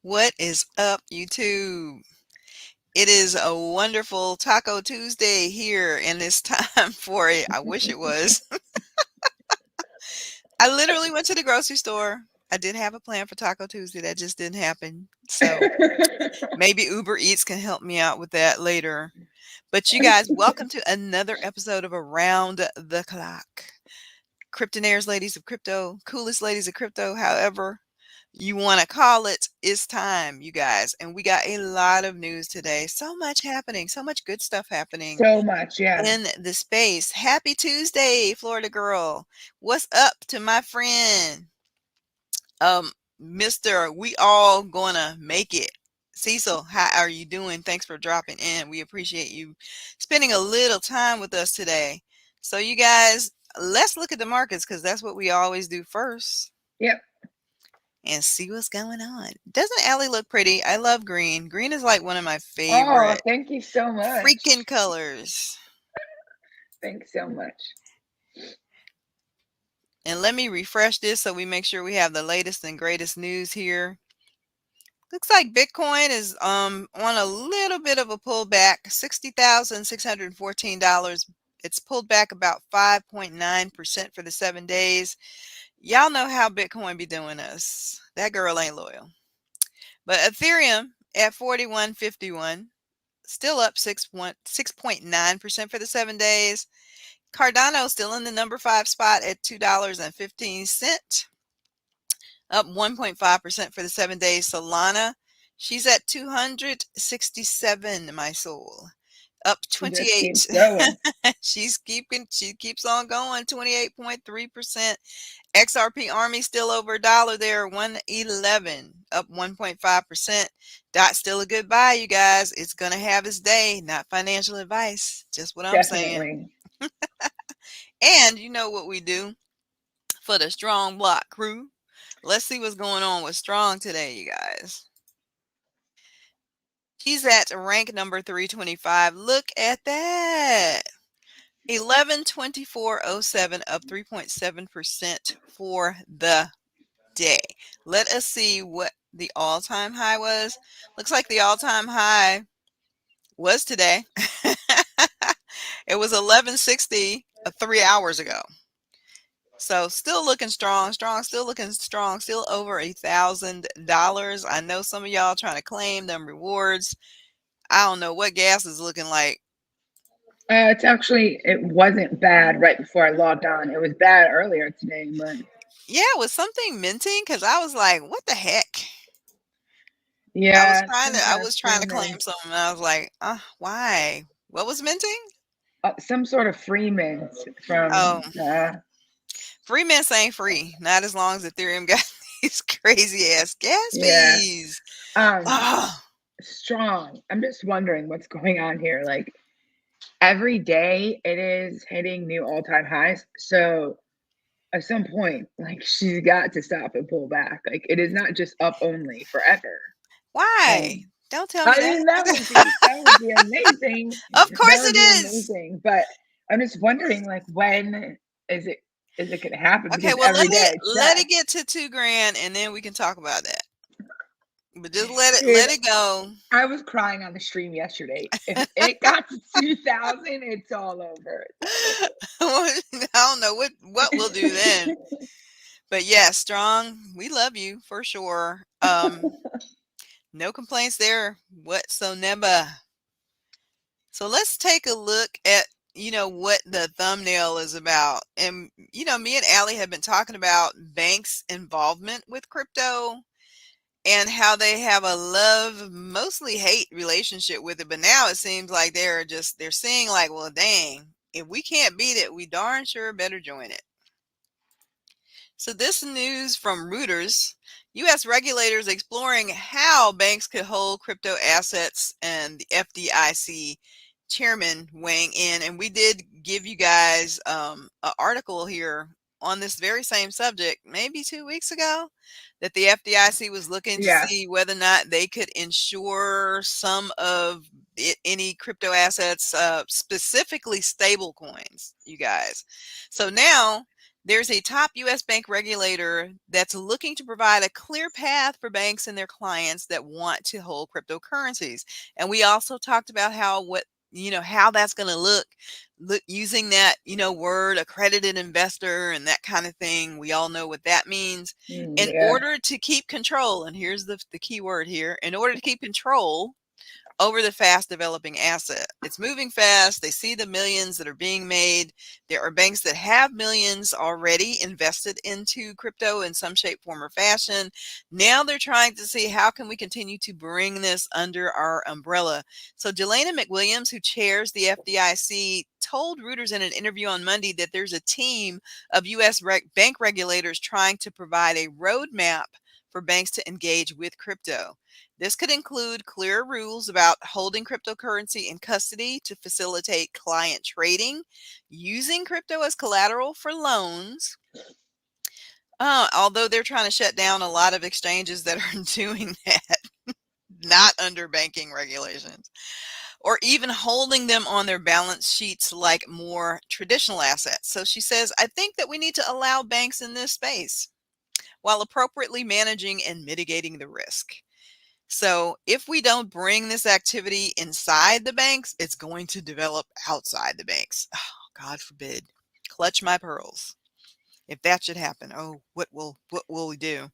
What is up, YouTube? It is a wonderful Taco Tuesday here, and it's time for it. I wish it was. I literally went to the grocery store. I did have a plan for Taco Tuesday. That just didn't happen. So maybe Uber Eats can help me out with that later. But you guys, welcome to another episode of Around the Clock. Cryptonairz, ladies of crypto, coolest ladies of crypto, however you want to call it. It's time, you guys. And we got a lot of news today. So much happening, so much good stuff happening So much, yeah. in the space. Happy Tuesday, Florida girl. What's up to my friend? Um, Mr. We all gonna make it. Cecil, how are you doing? Thanks for dropping in. We appreciate you spending a little time with us today. So, you guys, let's look at the markets because that's what we always do first Yep. and see what's going on. Doesn't Allie look pretty? I love green. Green is like one of my Oh, favorite thank you so freaking much. colors. Thanks so much. And let me refresh this so we make sure we have the latest and greatest news here. Looks like Bitcoin is on a little bit of a pullback, $60,614. It's pulled back about 5.9% for the 7 days. Y'all know how Bitcoin be doing us. That girl ain't loyal. But Ethereum at 41.51, still up 6.9% for the 7 days. Cardano still in the number 5 spot at $2.15. Up 1.5% for the 7 days. Solana, she's at 267, my soul. Up She just keeps 28. going. She keeps on going, 28.3%. XRP Army still over $1 there, 111, up 1.5%. Dot still a good buy, you guys. It's gonna have its day, not financial advice, just what I'm saying. Definitely. And you know what we do for the Strong Block crew. Let's see what's going on with Strong today, you guys. She's at rank number 325. Look at that. 1124.07, up 3.7% for the day. Let us see what the all-time high was. Looks like the all-time high was today. It was 1160 3 hours ago. So still looking strong, still looking strong, still over $1,000. I know some of y'all trying to claim them rewards. I don't know what gas is looking like. It wasn't bad right before I logged on. It was bad earlier today, but Yeah, it was something minting because I was like, what the heck? yeah, some I kind of was trying free to claim mint. something. I was like, why? What was minting? Some sort of free mint Oh, from, free mints ain't free. Not as long as Ethereum got these crazy ass gas yeah. fees. Um, Oh, Strong. I'm just wondering what's going on here. Like every day it is hitting new all-time highs. So at some point, like she's got to stop and pull back. Like it is not just up only forever. why? And Don't tell me I that. mean that would be amazing. Of That course would it be is. amazing. But I'm just wondering like when is it is it gonna happen? Okay, Because well every day I let check. it get to 2 grand and then we can talk about that. But just Dude, let it go. I was crying on the stream yesterday. If it got to 2,000, it's all over. It's all I don't know what we'll do then. But yeah, Strong, we love you for sure. No complaints there whatsoever. So let's take a look at what the thumbnail is about. And me and Allie have been talking about banks' involvement with crypto and how they have a love, mostly hate relationship with it. But now it seems like they're seeing like, well, dang, if we can't beat it, we darn sure better join it. So this news from Reuters, U.S. regulators exploring how banks could hold crypto assets, and the FDIC chairman weighing in. And we did give you guys an article here on this very same subject maybe 2 weeks ago, that the FDIC was looking to yeah. see whether or not they could insure some of any crypto assets, specifically stable coins, you guys. So now There's a top U.S. bank regulator that's looking to provide a clear path for banks and their clients that want to hold cryptocurrencies. And we also talked about how that's going to look using that, word accredited investor and that kind of thing. We all know what that means. In Yeah. order to keep control, and here's the key word here, in order to keep control over the fast developing asset. It's moving fast. They see the millions that are being made. There are banks that have millions already invested into crypto in some shape, form, or fashion. Now they're trying to see how can we continue to bring this under our umbrella. So Jelena McWilliams, who chairs the FDIC, told Reuters in an interview on Monday that there's a team of U.S. bank regulators trying to provide a roadmap for banks to engage with crypto. This could include clear rules about holding cryptocurrency in custody to facilitate client trading, using crypto as collateral for loans. Although they're trying to shut down a lot of exchanges that are doing that, not under banking regulations, or even holding them on their balance sheets like more traditional assets. So she says, I think that we need to allow banks in this space while appropriately managing and mitigating the risk. So if we don't bring this activity inside the banks, it's going to develop outside the banks. Oh, God forbid. Clutch my pearls. If that should happen, oh, what will we do?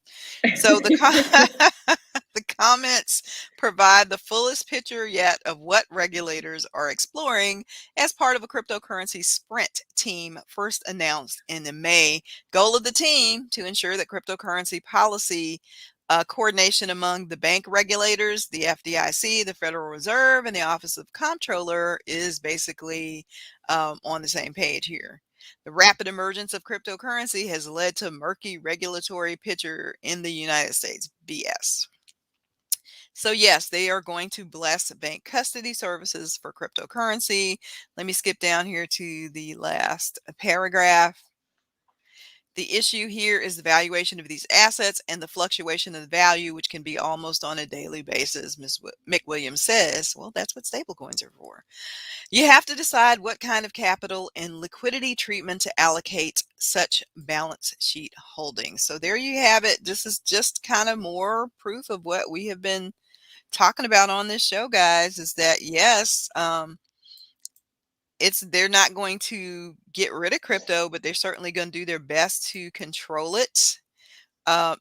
So the comments provide the fullest picture yet of what regulators are exploring as part of a cryptocurrency sprint team first announced in the May. Goal of the team to ensure that cryptocurrency policy coordination among the bank regulators, the FDIC, the Federal Reserve, and the Office of Comptroller is basically on the same page here. The rapid emergence of cryptocurrency has led to murky regulatory picture in the United States. BS. So yes, they are going to bless bank custody services for cryptocurrency. Let me skip down here to the last paragraph. The issue here is the valuation of these assets and the fluctuation of the value, which can be almost on a daily basis, Ms. McWilliams says. Well, that's what stablecoins are for. You have to decide what kind of capital and liquidity treatment to allocate such balance sheet holdings. So there you have it. This is just kind of more proof of what we have been talking about on this show, guys, is that yes, they're not going to get rid of crypto, but they're certainly going to do their best to control it.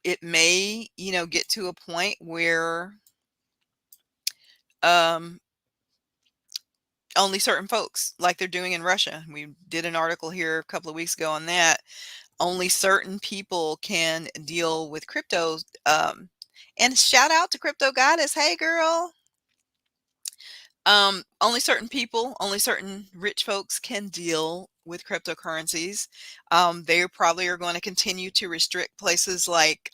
It may, get to a point where um, only certain folks, like they're doing in Russia. We did an article here a couple of weeks ago on that. Only certain people can deal with crypto. And shout out to Crypto Goddess. Hey, girl. Only certain people, only certain rich folks can deal with cryptocurrencies. They probably are going to continue to restrict places like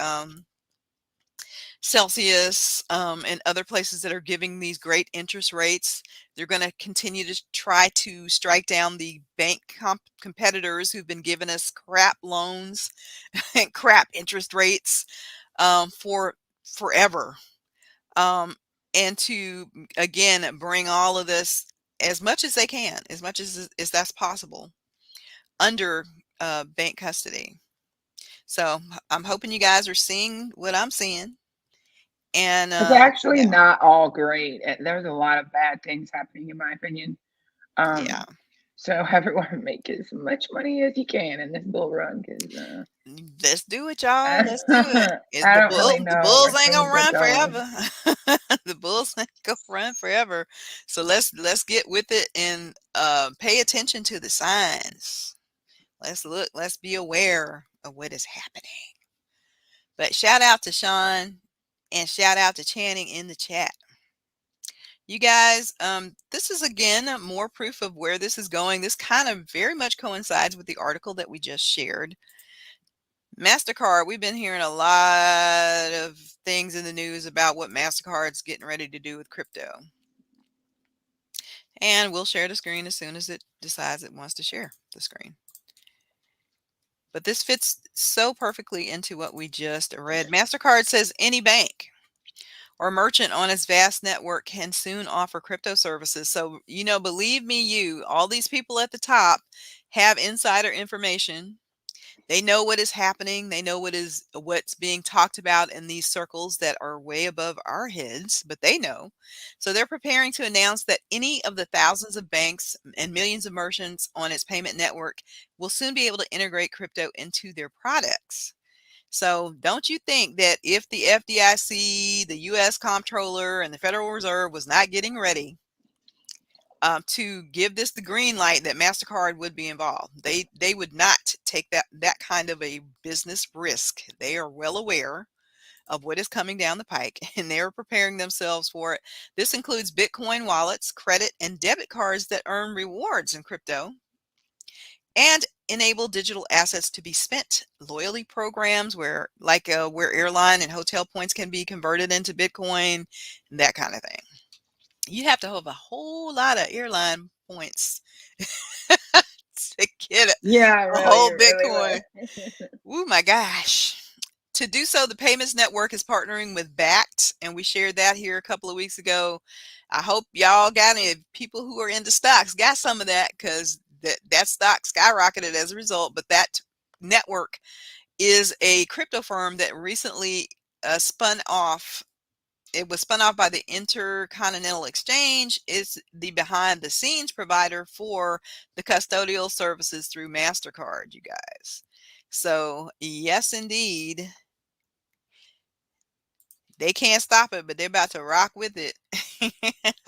Celsius and other places that are giving these great interest rates. They're going to continue to try to strike down the bank competitors who've been giving us crap loans and crap interest rates for forever. And to again bring all of this as much as they can, as much as that's possible, under bank custody. So I'm hoping you guys are seeing what I'm seeing. And It's actually yeah, not all great. There's a lot of bad things happening, in my opinion. yeah. So everyone make as much money as you can in this bull run, because Let's do it, y'all. Let's do it. I The don't really the know Bulls where ain't gonna things are run going. forever. The Bulls ain't gonna run forever. So let's get with it and pay attention to the signs. Let's look. Let's be aware of what is happening. But shout out to Sean and shout out to Channing in the chat. You guys, this is again more proof of where this is going. This kind of very much coincides with the article that we just shared. MasterCard, we've been hearing a lot of things in the news about what MasterCard's getting ready to do with crypto. And we'll share the screen as soon as it decides it wants to share the screen. But this fits so perfectly into what we just read. MasterCard says any bank or merchant on its vast network can soon offer crypto services. So, believe me, all these people at the top have insider information. They know what is happening. They know what's being talked about in these circles that are way above our heads, but they know. So they're preparing to announce that any of the thousands of banks and millions of merchants on its payment network will soon be able to integrate crypto into their products. So don't you think that if the FDIC, the US Comptroller, and the Federal Reserve was not getting ready to give this the green light, that MasterCard would be involved? They would not take that kind of a business risk. They are well aware of what is coming down the pike, and they're preparing themselves for it. This includes Bitcoin wallets, credit and debit cards that earn rewards in crypto, and enable digital assets to be spent. Loyalty programs where airline and hotel points can be converted into Bitcoin, and that kind of thing. You have to have a whole lot of airline points to get Yeah, a really, whole you really Bitcoin. would. Oh my gosh. To do so, the payments network is partnering with Backed, and we shared that here a couple of weeks ago. I hope y'all got any people who are into stocks got some of that, because that stock skyrocketed as a result. But that network is a crypto firm that recently spun off. It was spun off by the Intercontinental Exchange. It's the behind the scenes provider for the custodial services through MasterCard, you guys. So, yes, indeed, they can't stop it, but they're about to rock with it.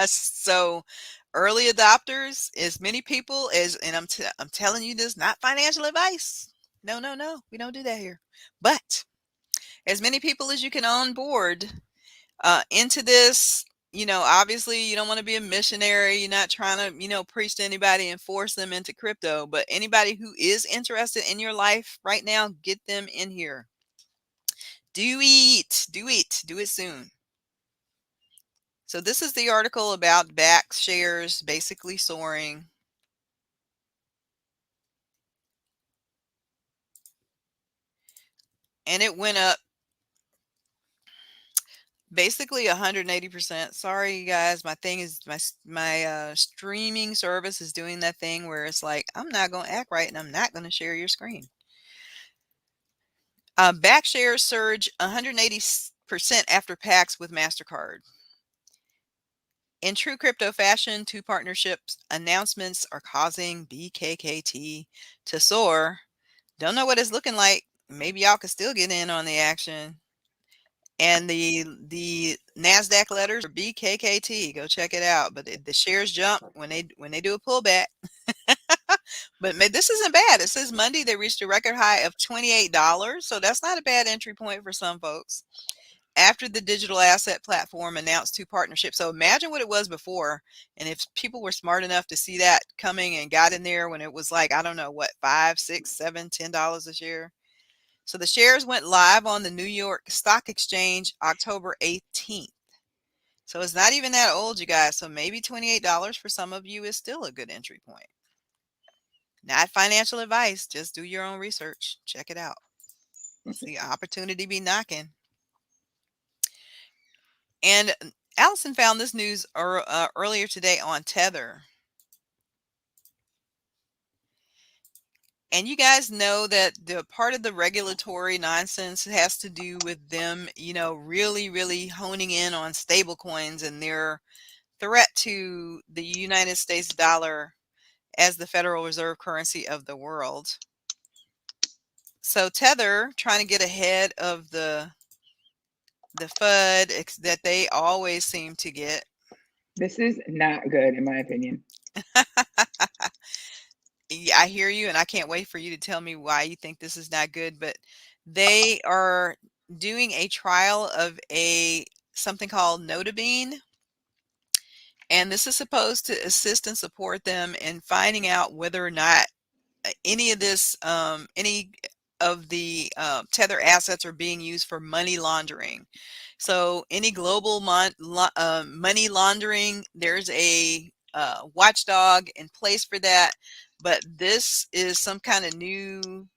So, early adopters, as many people as, and I'm telling you this, not financial advice. No, no, no, we don't do that here. But as many people as you can onboard into this. Obviously, you don't want to be a missionary. You're not trying to, preach to anybody and force them into crypto. But anybody who is interested in your life right now, get them in here. Do it. Do it. Do it soon. So this is the article about back shares basically soaring. And it went up basically 180%. Sorry, you guys. My thing is my streaming service is doing that thing where it's like, I'm not going to act right and I'm not going to share your screen. Back shares surge 180% after PAX with MasterCard. In true crypto fashion, two partnerships announcements are causing BKKT to soar. Don't know what it's looking like. Maybe y'all could still get in on the action. And the Nasdaq letters are BKKT. Go check it out. But the shares jump when they do a pullback. But this isn't bad. It says Monday they reached a record high of $28, so that's not a bad entry point for some folks. After the digital asset platform announced two partnerships. So imagine what it was before, and if people were smart enough to see that coming and got in there when it was like, I don't know what, 5, 6, 7, $10 a share. So the shares went live on the New York Stock Exchange October 18th. So it's not even that old, you guys. So maybe $28 for some of you is still a good entry point. Not financial advice. Just do your own research. Check it out. See, opportunity be knocking. And Allison found this news earlier today on Tether. And you guys know that the part of the regulatory nonsense has to do with them, really, really honing in on stable coins and their threat to the United States dollar as the Federal Reserve currency of the world. So Tether, trying to get ahead of the FUD that they always seem to get. This is not good, in my opinion. Yeah, I hear you, and I can't wait for you to tell me why you think this is not good. But they are doing a trial of something called Notabene, and this is supposed to assist and support them in finding out whether or not any of the Tether assets are being used for money laundering. So any global money laundering, there's a watchdog in place for that. But this is some kind of new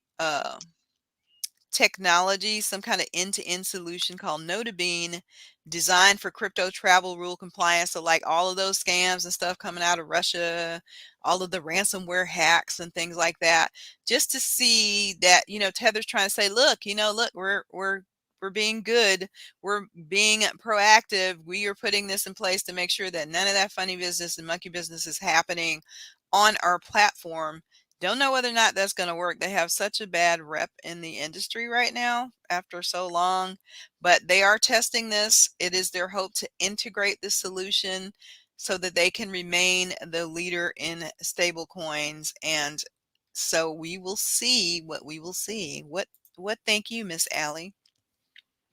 technology, some kind of end-to-end solution called Notabene designed for crypto travel rule compliance. So like all of those scams and stuff coming out of Russia, all of the ransomware hacks and things like that, just to see that, Tether's trying to say, look, look, we're being good. We're being proactive. We are putting this in place to make sure that none of that funny business and monkey business is happening on our platform. Don't know whether or not that's going to work. They have such a bad rep in the industry right now after so long, but they are testing this. It is their hope to integrate the solution so that they can remain the leader in stable coins. And so we will see what we will see. What think you, Miss Allie?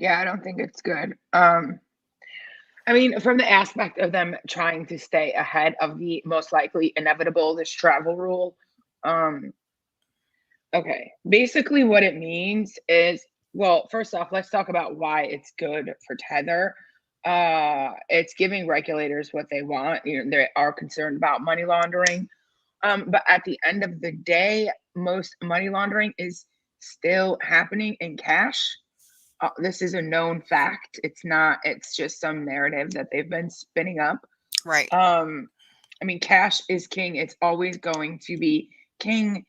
Yeah, I don't think it's good. I mean, from the aspect of them trying to stay ahead of the most likely inevitable, this travel rule. Um, okay, basically, what it means is, well, first off, let's talk about why it's good for Tether. It's giving regulators what they want. They are concerned about money laundering. But at the end of the day, most money laundering is still happening in cash. This is a known fact. It's not, it's just some narrative that they've been spinning up. Right. Um, I mean, cash is king. It's always going to be king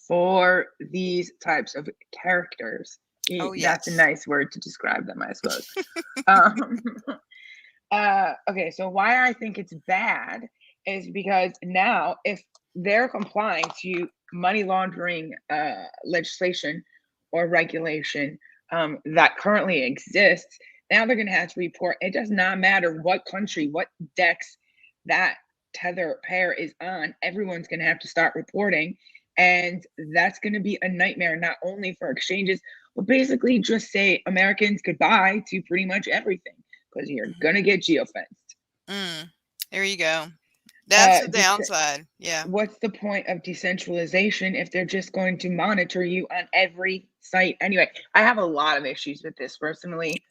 for these types of characters. Oh, That's a yes. nice word to describe them, I suppose. Um, okay, so why I think it's bad is because now, if they're complying to money laundering legislation or regulation that currently exists, now they're going to have to report. It does not matter what country, what DEX that Tether pair is on, everyone's going to have to start reporting. And that's going to be a nightmare, not only for exchanges, but basically just say Americans goodbye to pretty much everything because you're going to get geofenced. Mm, there you go. That's the Just downside. Yeah. what's the point of decentralization if they're just going to monitor you on every site anyway? I have a lot of issues with this personally.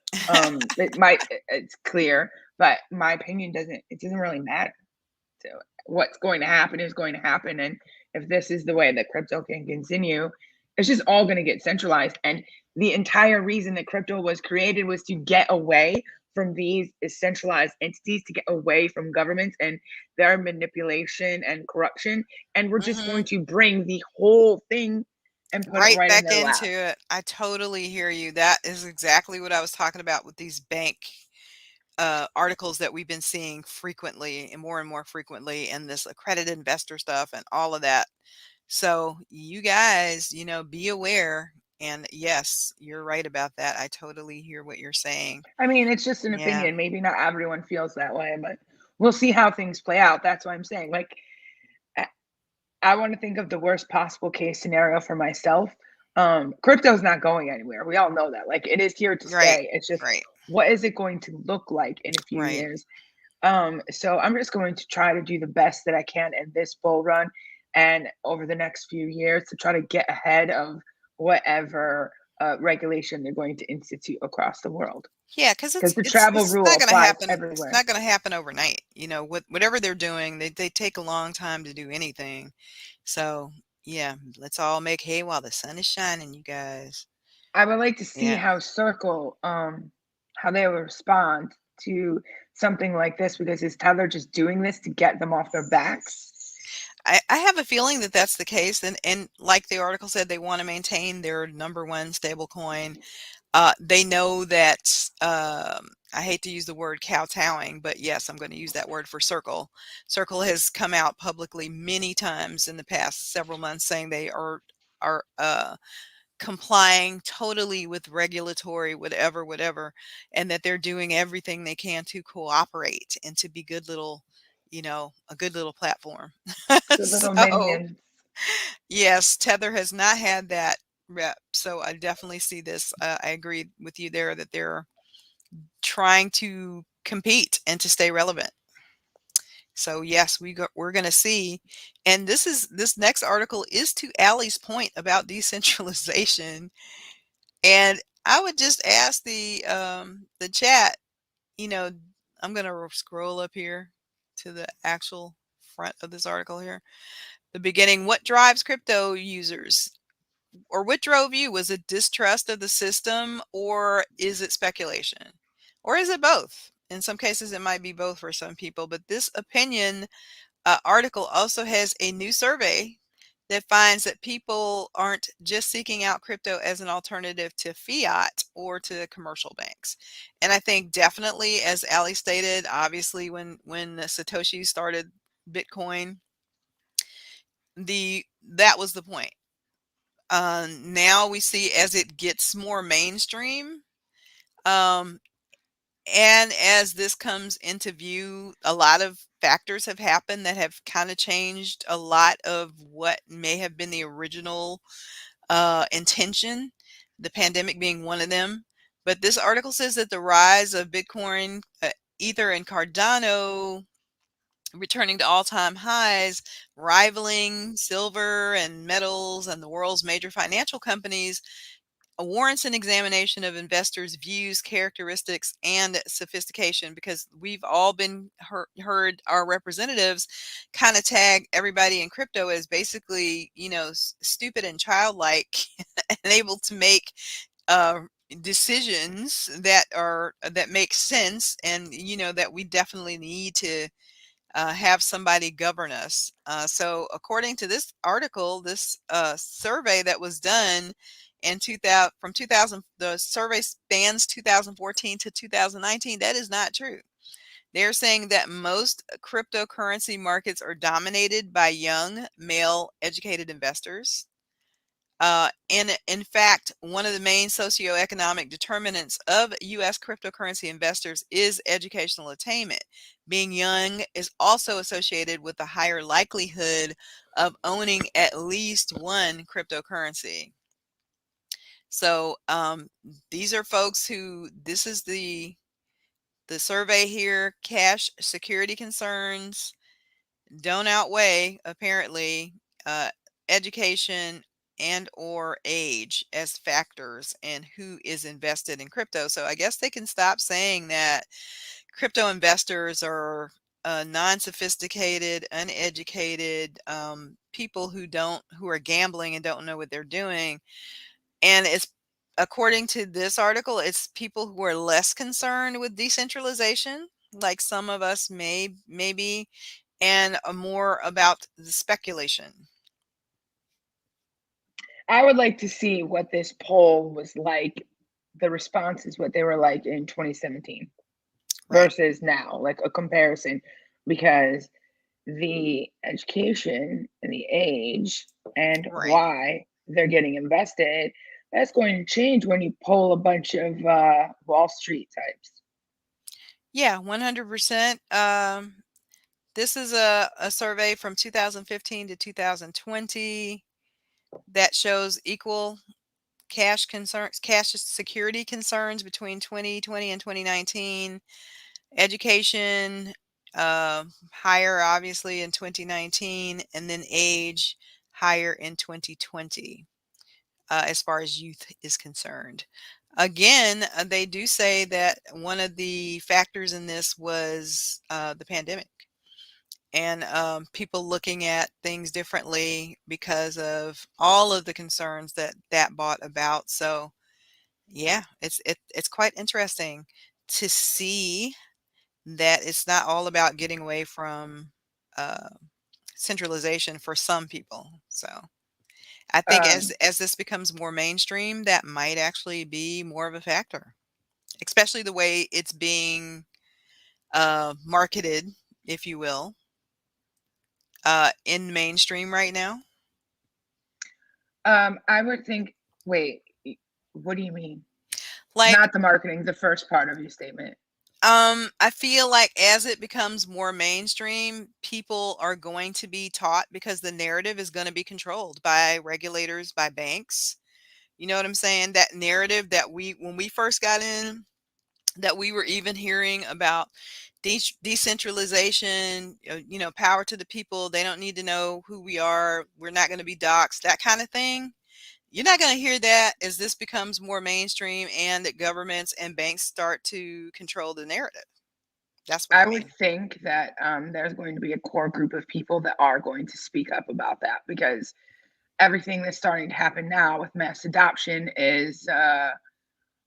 It's clear, but my opinion doesn't really matter. So what's going to happen is going to happen, and if this is the way that crypto can continue, it's just all going to get centralized. And the entire reason that crypto was created was to get away from these centralized entities, to get away from governments and their manipulation and corruption. And we're just going Mhm. to bring the whole thing and put it Right right in back their into lap. it. I totally hear you. That is exactly what I was talking about with these bank articles that we've been seeing frequently and more frequently, and this accredited investor stuff and all of that. So you guys, be aware. And yes, you're right about that. I totally hear what you're saying. I mean, it's just an Yeah. opinion. Maybe not everyone feels that way, but we'll see how things play out. That's what I'm saying. Like, I want to think of the worst possible case scenario for myself. Crypto's not going anywhere. We all know that. Like, it is here to Right. stay. It's just, Right. what is it going to look like in a few Right. years? So I'm just going to try to do the best that I can in this bull run and over the next few years to try to get ahead of whatever regulation they're going to institute across the world. Yeah, because Because it's the it's travel it's rule not gonna applies happen. It's everywhere. not gonna happen overnight. Whatever they're doing, they take a long time to do anything. So yeah, let's all make hay while the sun is shining, you guys. I would like to see Yeah. how Circle, how they will respond to something like this because is Tether just doing this to get them off their backs? I have a feeling that that's the case, and like the article said, they want to maintain their number one stable coin. They know that, I hate to use the word kowtowing, but yes, I'm going to use that word for Circle. Circle has come out publicly many times in the past several months saying they are complying totally with regulatory whatever, and that they're doing everything they can to cooperate and to be good little, a good little platform. The little So minions. yes, Tether has not had that rep. So I definitely see this. I agree with you there that they're trying to compete and to stay relevant. So yes, we're going to see. And this next article is to Allie's point about decentralization. And I would just ask the chat, you know, I'm going to scroll up here to the actual front of this article here. The beginning, what drives crypto users? Or what drove you? Was it distrust of the system or is it speculation? Or is it both? In some cases, it might be both for some people. But this opinion article also has a new survey that finds that people aren't just seeking out crypto as an alternative to fiat or to commercial banks. And I think definitely, as Ali stated, obviously when Satoshi started Bitcoin, the that was the point. Now we see as it gets more mainstream, um, and as this comes into view, a lot of factors have happened that have kind of changed a lot of what may have been the original intention, the pandemic being one of them. But this article says that the rise of Bitcoin, Ether, and Cardano returning to all-time highs, rivaling silver and metals and the world's major financial companies, warrants an examination of investors' views, characteristics, and sophistication, because we've all been heard our representatives kind of tag everybody in crypto as basically, stupid and childlike and able to make uh, decisions that make sense, and that we definitely need to have somebody govern us. So, according to this article, this survey that was done in 2000, from 2000, the survey spans 2014 to 2019. That is not true. They're saying that most cryptocurrency markets are dominated by young, male, educated investors. In fact, one of the main socioeconomic determinants of U.S. cryptocurrency investors is educational attainment. Being young is also associated with a higher likelihood of owning at least one cryptocurrency. So these are folks who, this is the survey here. Cash security concerns don't outweigh, apparently, uh, education and or age as factors in who is invested in crypto. So I guess they can stop saying that crypto investors are non-sophisticated, uneducated people who are gambling and don't know what they're doing. And it's, according to this article, it's people who are less concerned with decentralization, like some of us maybe, and more about the speculation. I would like to see what this poll was like, the responses, what they were like in 2017 Right, versus now, like a comparison, because the education and the age and right. why they're getting invested, that's going to change when you poll a bunch of Wall Street types. Yeah, 100%. This is a survey from 2015 to 2020 that shows equal cash security concerns between 2020 and 2019. Education, higher obviously in 2019, and then age higher in 2020, as far as youth is concerned. Again, they do say that one of the factors in this was the pandemic, and people looking at things differently because of all of the concerns that brought about. So, yeah, it's quite interesting to see that it's not all about getting away from uh, centralization for some people. So I think Um, as this becomes more mainstream, that might actually be more of a factor, especially the way it's being marketed, if you will, in mainstream right now. I would think, wait, what do you mean? Like, Not the marketing, the first part of your statement. I feel like as it becomes more mainstream, people are going to be taught, because the narrative is going to be controlled by regulators, by banks. You know what I'm saying? That narrative that when we first got in, that we were even hearing about decentralization, power to the people. They don't need to know who we are. We're not going to be doxxed, that kind of thing. You're not going to hear that as this becomes more mainstream and that governments and banks start to control the narrative. That's what I I would mean. think that there's going to be a core group of people that are going to speak up about that, because everything that's starting to happen now with mass adoption is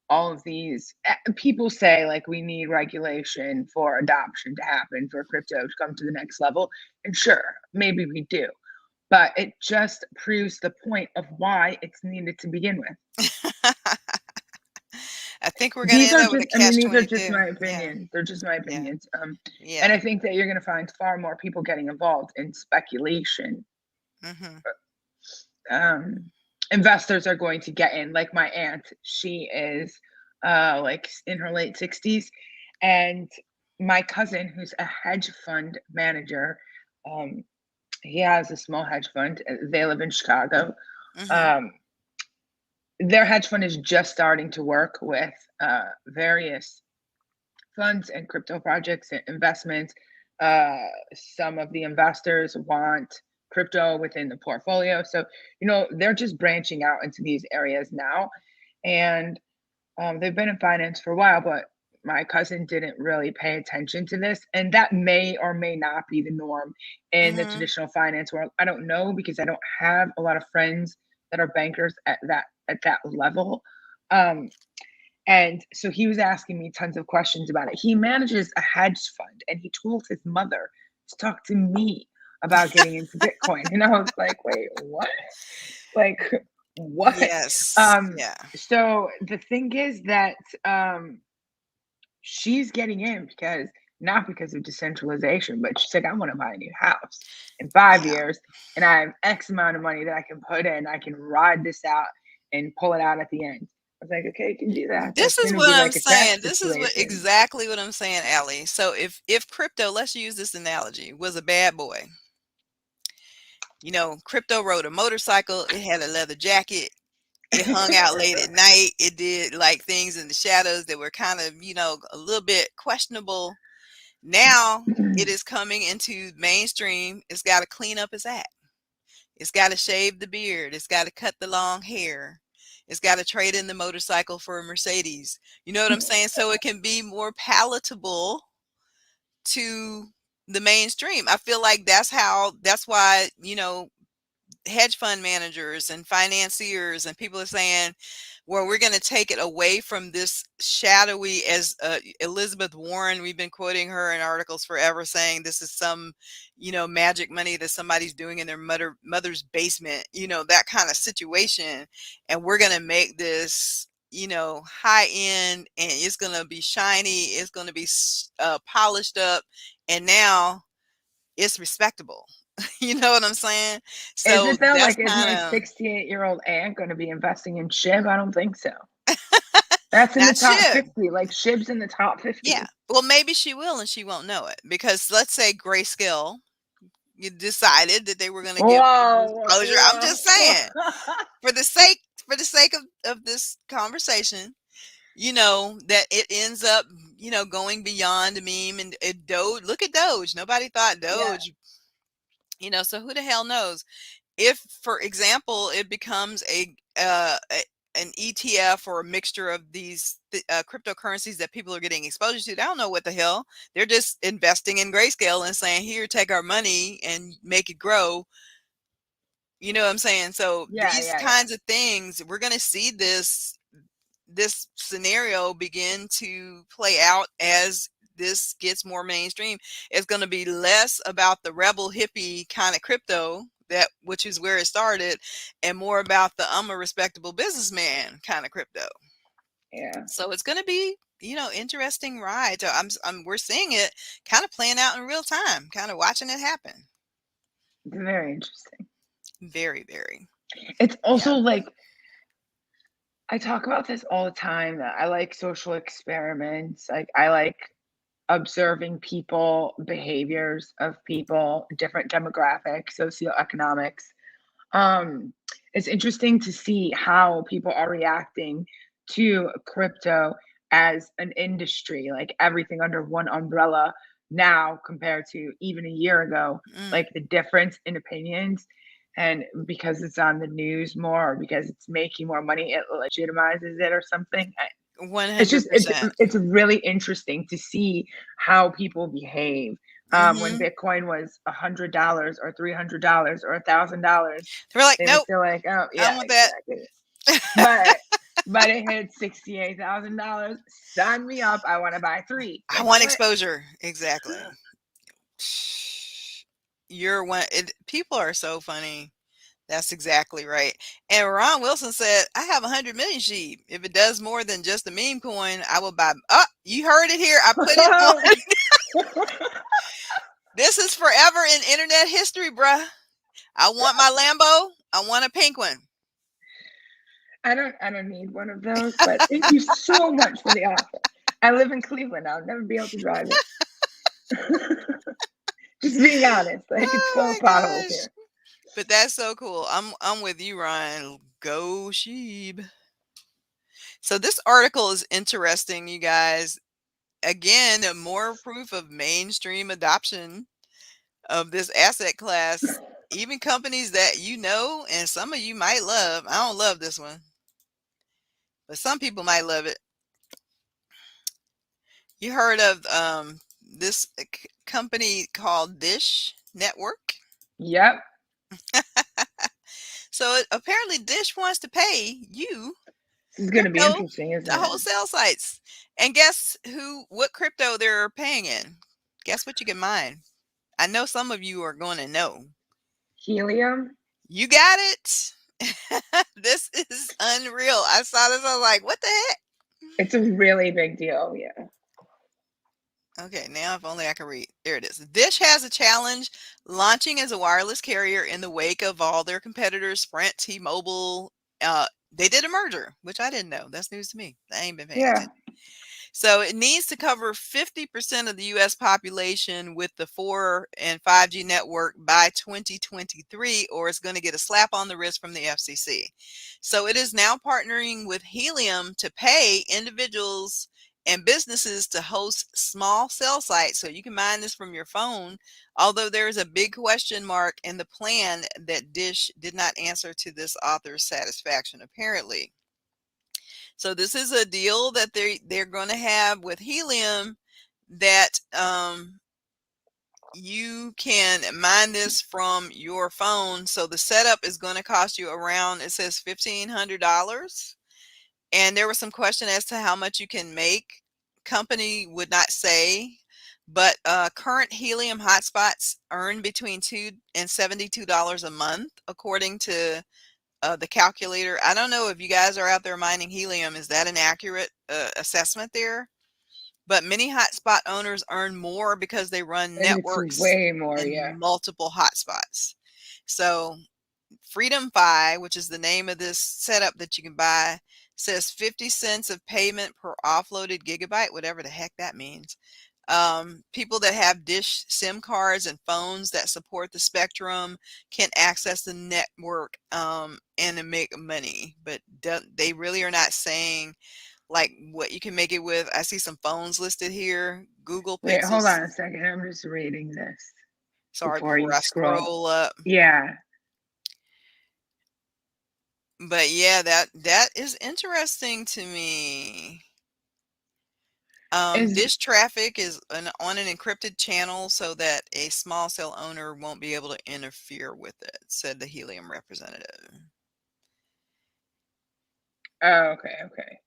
all of these people say like we need regulation for adoption to happen for crypto to come to the next level. And sure, maybe we do. But it just proves the point of why it's needed to begin with. I think we're going to These end are up with a just, I mean, catch these are just 22. my Yeah. opinions. They're just my Yeah. opinions. And Yeah. I think that you're going to find far more people getting involved in speculation. Hmm. Um, Investors are going to get in. Like my aunt, she is like in her late 60s. And my cousin, who's a hedge fund manager, um, he has a small hedge fund. They live in Chicago. Hmm. Um, their hedge fund is just starting to work with various funds and crypto projects and investments. Some of the investors want crypto within the portfolio. So, they're just branching out into these areas now. And they've been in finance for a while, but my cousin didn't really pay attention to this. And that may or may not be the norm in the Hmm. traditional finance world. I don't know because I don't have a lot of friends that are bankers at that level. Um, and so he was asking me tons of questions about it. He manages a hedge fund and he told his mother to talk to me about getting into Bitcoin. And I was like, wait, what? Like, what? Yes. Um, Yeah. so the thing is that she's getting in because not because of decentralization, but she's like, I want to buy a new house in five Yeah. years and I have X amount of money that I can put in. I can ride this out and pull it out at the end. I was like, okay, you can do that. This That's is going to what be I'm like a saying. tax This is what situation. exactly what I'm saying, Allie. So if crypto, let's use this analogy, was a bad boy. Crypto rode a motorcycle, it had a leather jacket, it hung out late at night, it did like things in the shadows that were kind of, a little bit questionable. Now it is coming into mainstream. It's got to clean up its act. It's got to shave the beard. It's got to cut the long hair. It's got to trade in the motorcycle for a Mercedes. You know what I'm saying? So it can be more palatable to the mainstream. I feel like that's why, hedge fund managers and financiers and people are saying, well, we're going to take it away from this shadowy, as Elizabeth Warren, we've been quoting her in articles forever, saying this is some, magic money that somebody's doing in their mother's basement, that kind of situation. And we're going to make this, high end, and it's going to be shiny. It's going to be polished up. And now it's respectable. You know what I'm saying? Is So it though? that's Like, is kind my of 68-year-old aunt going to be investing in SHIB? I don't think so. That's in the not top shib. 50. Like, SHIB's in the top Yeah. 50. Well, maybe she will and she won't know it, because let's say Grayscale, you decided that they were going to give people Whoa, exposure. I'm just whoa. saying, for the sake of this conversation, that it ends up, going beyond a meme, and Doge. Look at Doge. Nobody thought Yeah, Doge, so who the hell knows? If, for example, it becomes an ETF or a mixture of these cryptocurrencies that people are getting exposure to, they don't know what the hell. They're just investing in Grayscale and saying, here, take our money and make it grow. You know what I'm saying? So yeah, these yeah, yeah. kinds of things, we're going to see this scenario begin to play out as this gets more mainstream. It's going to be less about the rebel hippie kind of crypto, that which is where it started, and more about the I'm a respectable businessman kind of crypto. Yeah, So it's going to be, interesting ride. So we're seeing it kind of playing out in real time, kind of watching it happen. it's very interesting. Very, very. It's Yeah. also like I talk about this all the time that I like social experiments. Like I like observing people, behaviors of people, different demographics, socioeconomics. Um, it's interesting to see how people are reacting to crypto as an industry, like everything under one umbrella now compared to even a year ago, Mm, like the difference in opinions. And because it's on the news more, or because it's making more money, it legitimizes it or something. It's just 100%. it's really interesting to see how people behave when Hmm. Bitcoin was $100 or $300 or $1,000. They're like, They were nope, still like, oh I yeah, don't want that. exactly. But but it hit $68,000. Sign me up. I want to buy 3. I Like want what? exposure. Exactly. You're one. People are so funny. That's exactly right. And Ron Wilson said, "I have 100 million sheep. If it does more than just a meme coin, I will buy." Oh, you heard it here. I put it on. This is forever in internet history, bruh. I want my Lambo. I want a pink one. I don't need one of those, but thank you so much for the offer. I live in Cleveland. I'll never be able to drive it. Just being honest, like it's full Oh of my potholes gosh. here. But that's so cool. I'm with you, Ryan. Go sheep. So this article is interesting, you guys. Again, more proof of mainstream adoption of this asset class. Even companies that you know and some of you might love. I don't love this one, but some people might love it. You heard of this company called Dish Network? Yep, So apparently Dish wants to pay you this is going to be crypto interesting, to isn't it? wholesale sites. And guess what crypto they're paying in? Guess what you can mine? I know some of you are going to know. Helium. You got it. This is unreal. I saw this. I was like, what the heck? It's a really big deal. Yeah. Okay, now if only I can read. There it is. Dish has a challenge launching as a wireless carrier in the wake of all their competitors, Sprint, T-Mobile. They did a merger, which I didn't know. That's news to me. I ain't been paying Yeah. attention. So it needs to cover 50% of the US population with the 4 and 5G network by 2023, or it's going to get a slap on the wrist from the FCC. So it is now partnering with Helium to pay individuals and businesses to host small cell sites. So you can mine this from your phone. Although there is a big question mark in the plan that Dish did not answer to this author's satisfaction, apparently. So this is a deal that they're going to have with Helium that you can mine this from your phone. So the setup is going to cost you around, it says $1,500. And there was some question as to how much you can make. Company would not say, but current Helium hotspots earn between $2 and $72 a month, according to the calculator. I don't know if you guys are out there mining helium. Is that an accurate assessment there? But many hotspot owners earn more because they run It's networks way more. Yeah. and multiple hotspots. So Freedom Fi, which is the name of this setup that you can buy, says 50 cents of payment per offloaded gigabyte, whatever the heck that means. People that have Dish SIM cards and phones that support the spectrum can access the network and make money, but they really are not saying like what you can make it with. I see some phones listed here. Google Wait, hold Pixels. on a second. I'm just reading this Sorry, before before you I scroll. scroll up. Yeah. But yeah, that is interesting to me. Is Dish traffic is on an encrypted channel so that a small cell owner won't be able to interfere with it, said the Helium representative. oh, okay, okay.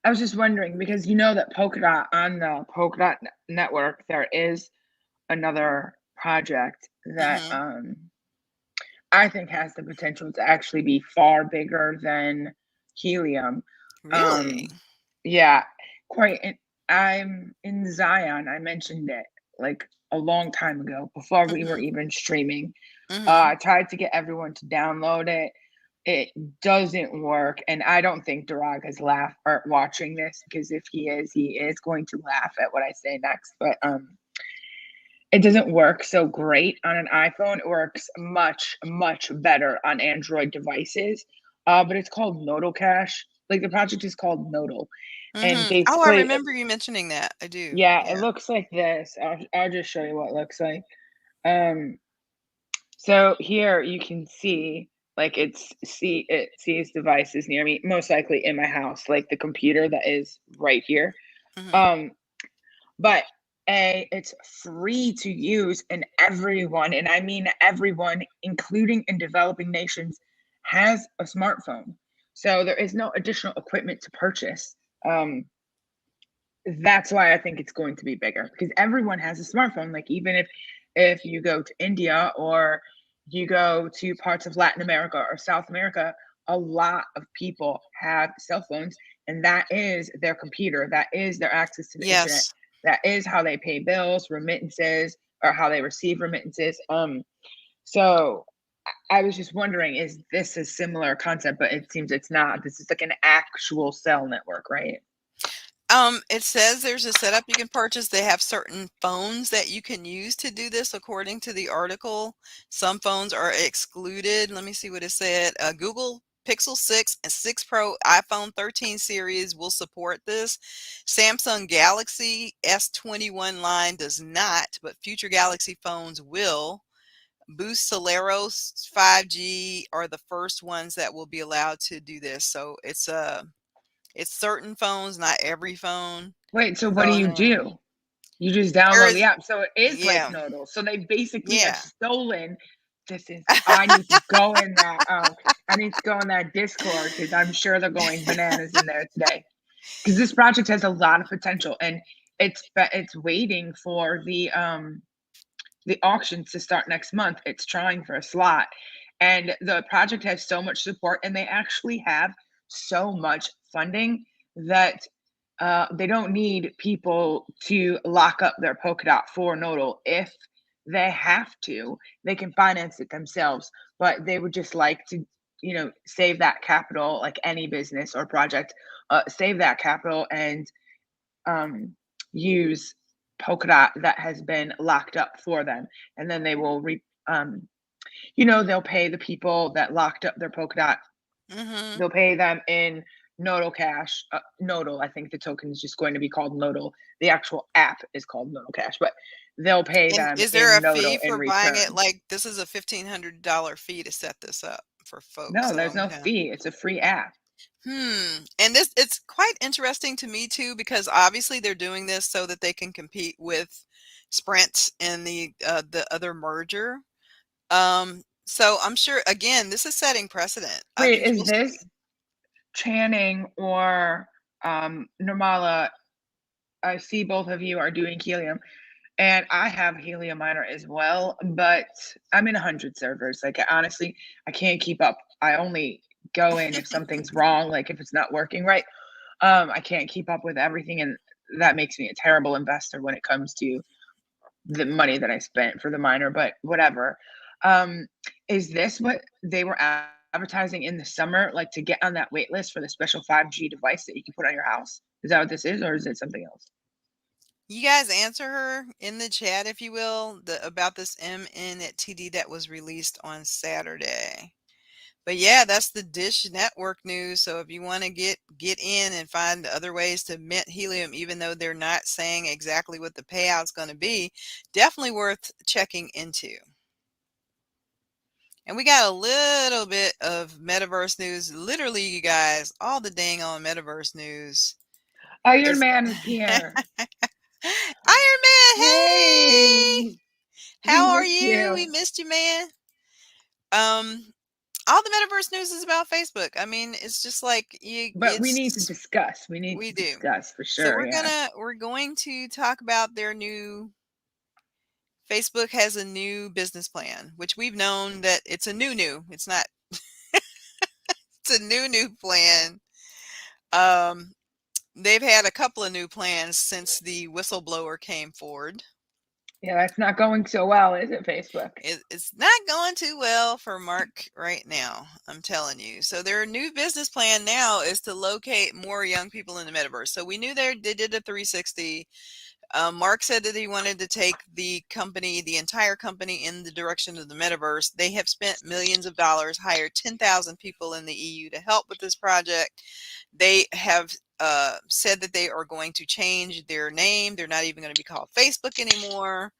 I was just wondering because you know that Polkadot on the Polkadot network there is another project that Hmm. I think has the potential to actually be far bigger than Helium. Really? Um, yeah, quite. I'm in Zion. I mentioned it like a long time ago before we were Hmm. even streaming. Hmm. I tried to get everyone to download it. It doesn't work, and I don't think Durag has laughed or watching this because if he is going to laugh at what I say next. But it doesn't work so great on an iPhone. It works much, much better on Android devices. But it's called Nodal Cache. Like the project is called Nodal. And Oh, I basically, remember you mentioning that. I do. yeah, it Yeah. looks like this. I'll just show you what it looks like. Um, so here you can see like it sees devices near me, most likely in my house, like the computer that is right here. Hmm. Um, but it's free to use, and everyone, and I mean everyone, including in developing nations, has a smartphone. So there is no additional equipment to purchase. Um, that's why I think it's going to be bigger because everyone has a smartphone. Like even if you go to India or you go to parts of Latin America or South America, a lot of people have cell phones, and that is their computer. That is their access to the internet. Yes. That is how they pay bills, remittances, or how they receive remittances. So I was just wondering, is this a similar concept? But it seems it's not. This is like an actual cell network, right? It says there's a setup you can purchase. They have certain phones that you can use to do this, according to the article. Some phones are excluded. Let me see what it said. Google Pixel 6 and 6 Pro iPhone 13 series will support this. Samsung Galaxy S21 line does not, but future Galaxy phones will. Boost Celeros 5G are the first ones that will be allowed to do this. So it's certain phones, not every phone. Wait, so what So do you do? You just download the there's app. So it is like yeah, Nodal. So they basically have yeah. stolen this is I need to go in that I need to go in that Discord because I'm sure they're going bananas in there today. Because this project has a lot of potential and it's waiting for the auctions to start next month. It's trying for a slot. And the project has so much support and they actually have so much funding that they don't need people to lock up their Polkadot for Nodal. If they have to, they can finance it themselves, but they would just like to, save that capital like any business or project, save that capital and um, use Polkadot that has been locked up for them, and then they will they'll pay the people that locked up their Polkadot. Mhm. They'll pay them in Nodal Cash. Nodal, I think the token is just going to be called Nodal. The actual app is called Nodal Cash, but they'll pay And them is there in a fee Nodal in for buying it? return. Like this is a $1,500 fee to set this up for folks. No, So there's I'm no kind of fee. It's a free app. And this it's quite interesting to me too because obviously they're doing this so that they can compete with Sprint and the other merger. So I'm sure again this is setting precedent. I Wait, mean, is we'll see. this Channing or Nirmala? I see both of you are doing helium. And I have Helium Miner as well, but I'm in 100 servers. Like, honestly, I can't keep up. I only go in if something's wrong, like if it's not working right. I can't keep up with everything, and that makes me a terrible investor when it comes to the money that I spent for the miner, but whatever. Um, is this what they were advertising in the summer, like to get on that wait list for the special 5G device that you can put on your house? Is that what this is, or is it something else? You guys answer her in the chat, if you will, about this MNTD that was released on Saturday. But yeah, that's the Dish Network news. So if you want to get in and find other ways to mint helium, even though they're not saying exactly what the payout's going to be, definitely worth checking into. And we got a little bit of metaverse news. Literally, you guys, all the dang on metaverse news Iron is Man is here. Iron Man. Hey, Hey, we how are missed you? you. We missed you, man. Um, all the metaverse news is about Facebook. I mean, it's just like you. But we need to It's discuss. We need we to do. discuss for So sure. Yeah. we're going to talk about their new. Facebook has a new business plan, which we've known that it's a new. It's not. It's a new plan. Um, they've had a couple of new plans since the whistleblower came forward. Yeah, that's not going so well, is it, Facebook? It's not going too well for Mark right now. I'm telling you. So their new business plan now is to locate more young people in the metaverse. So we knew they did a 360. Mark said that he wanted to take the entire company in the direction of the metaverse. They have spent millions of dollars, hired 10,000 people in the EU to help with this project. They have said that they are going to change their name. They're not even going to be called Facebook anymore.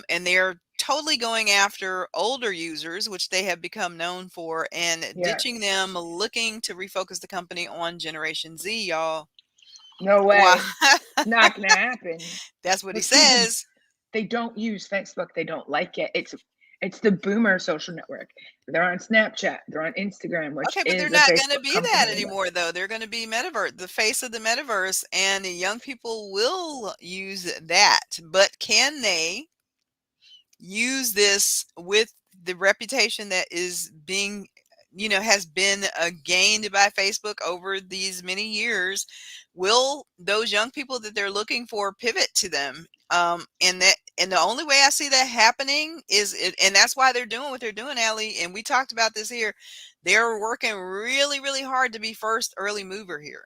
And they're totally going after older users, which they have become known for, and Yes. ditching them, looking to refocus the company on Generation Z, y'all. No Why? way. Not gonna happen. That's what he But see, says. they don't use Facebook. They don't like it. It's the boomer social network. They're on Snapchat. They're on Instagram, which Okay, but they're is a not going to Facebook be that company. anymore, though. They're going to be metaverse, the face of the metaverse, and the young people will use that. But can they use this with the reputation that is being, has been gained by Facebook over these many years? Will those young people that they're looking for pivot to them? And the only way I see that happening is it, and that's why they're doing what they're doing, Allie. And we talked about this here. They're working really, really hard to be first early mover here.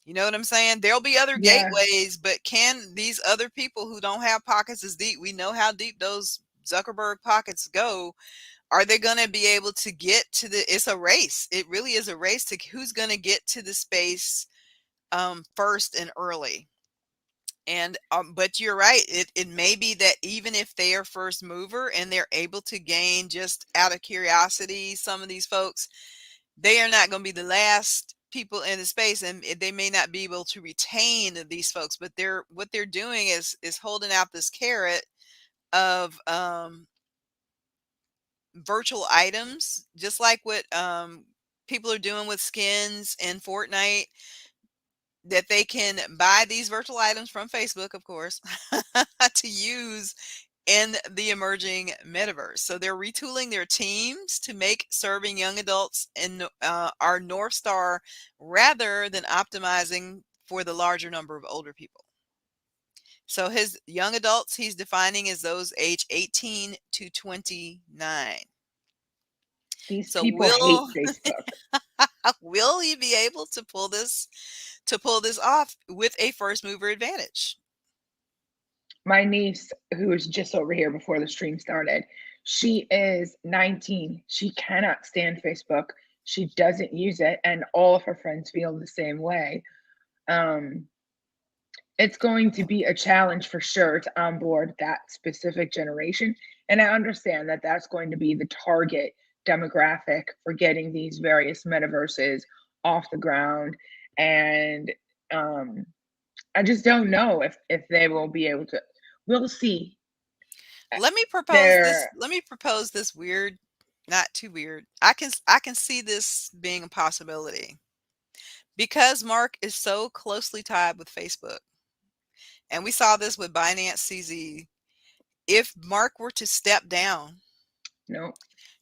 You know what I'm saying? There'll be other Yeah, gateways, but can these other people who don't have pockets as deep, we know how deep those Zuckerberg pockets go, are they going to be able to get to it's a race. It really is a race to who's going to get to the space first and early. And but you're right. It may be that even if they are first mover and they're able to gain just out of curiosity, some of these folks, they are not going to be the last people in the space, and they may not be able to retain these folks. But what they're doing is holding out this carrot of virtual items, just like what people are doing with skins in Fortnite, that they can buy these virtual items from Facebook, of course, to use in the emerging metaverse. So they're retooling their teams to make serving young adults in our North Star rather than optimizing for the larger number of older people. So his young adults he's defining as those age 18 to 29. these So people hate Facebook. will he be able to pull this off with a first mover advantage? My niece, who was just over here before the stream started, she is 19. She cannot stand Facebook. She doesn't use it, and all of her friends feel the same way. Um, it's going to be a challenge for sure to onboard that specific generation. And I understand that that's going to be the target demographic for getting these various metaverses off the ground. And um, I just don't know if they will be able to. We'll see. Let me propose this. There, Let me propose this weird, not too weird. I can see this being a possibility because Mark is so closely tied with Facebook, and we saw this with Binance CZ. If Mark were to step down, no,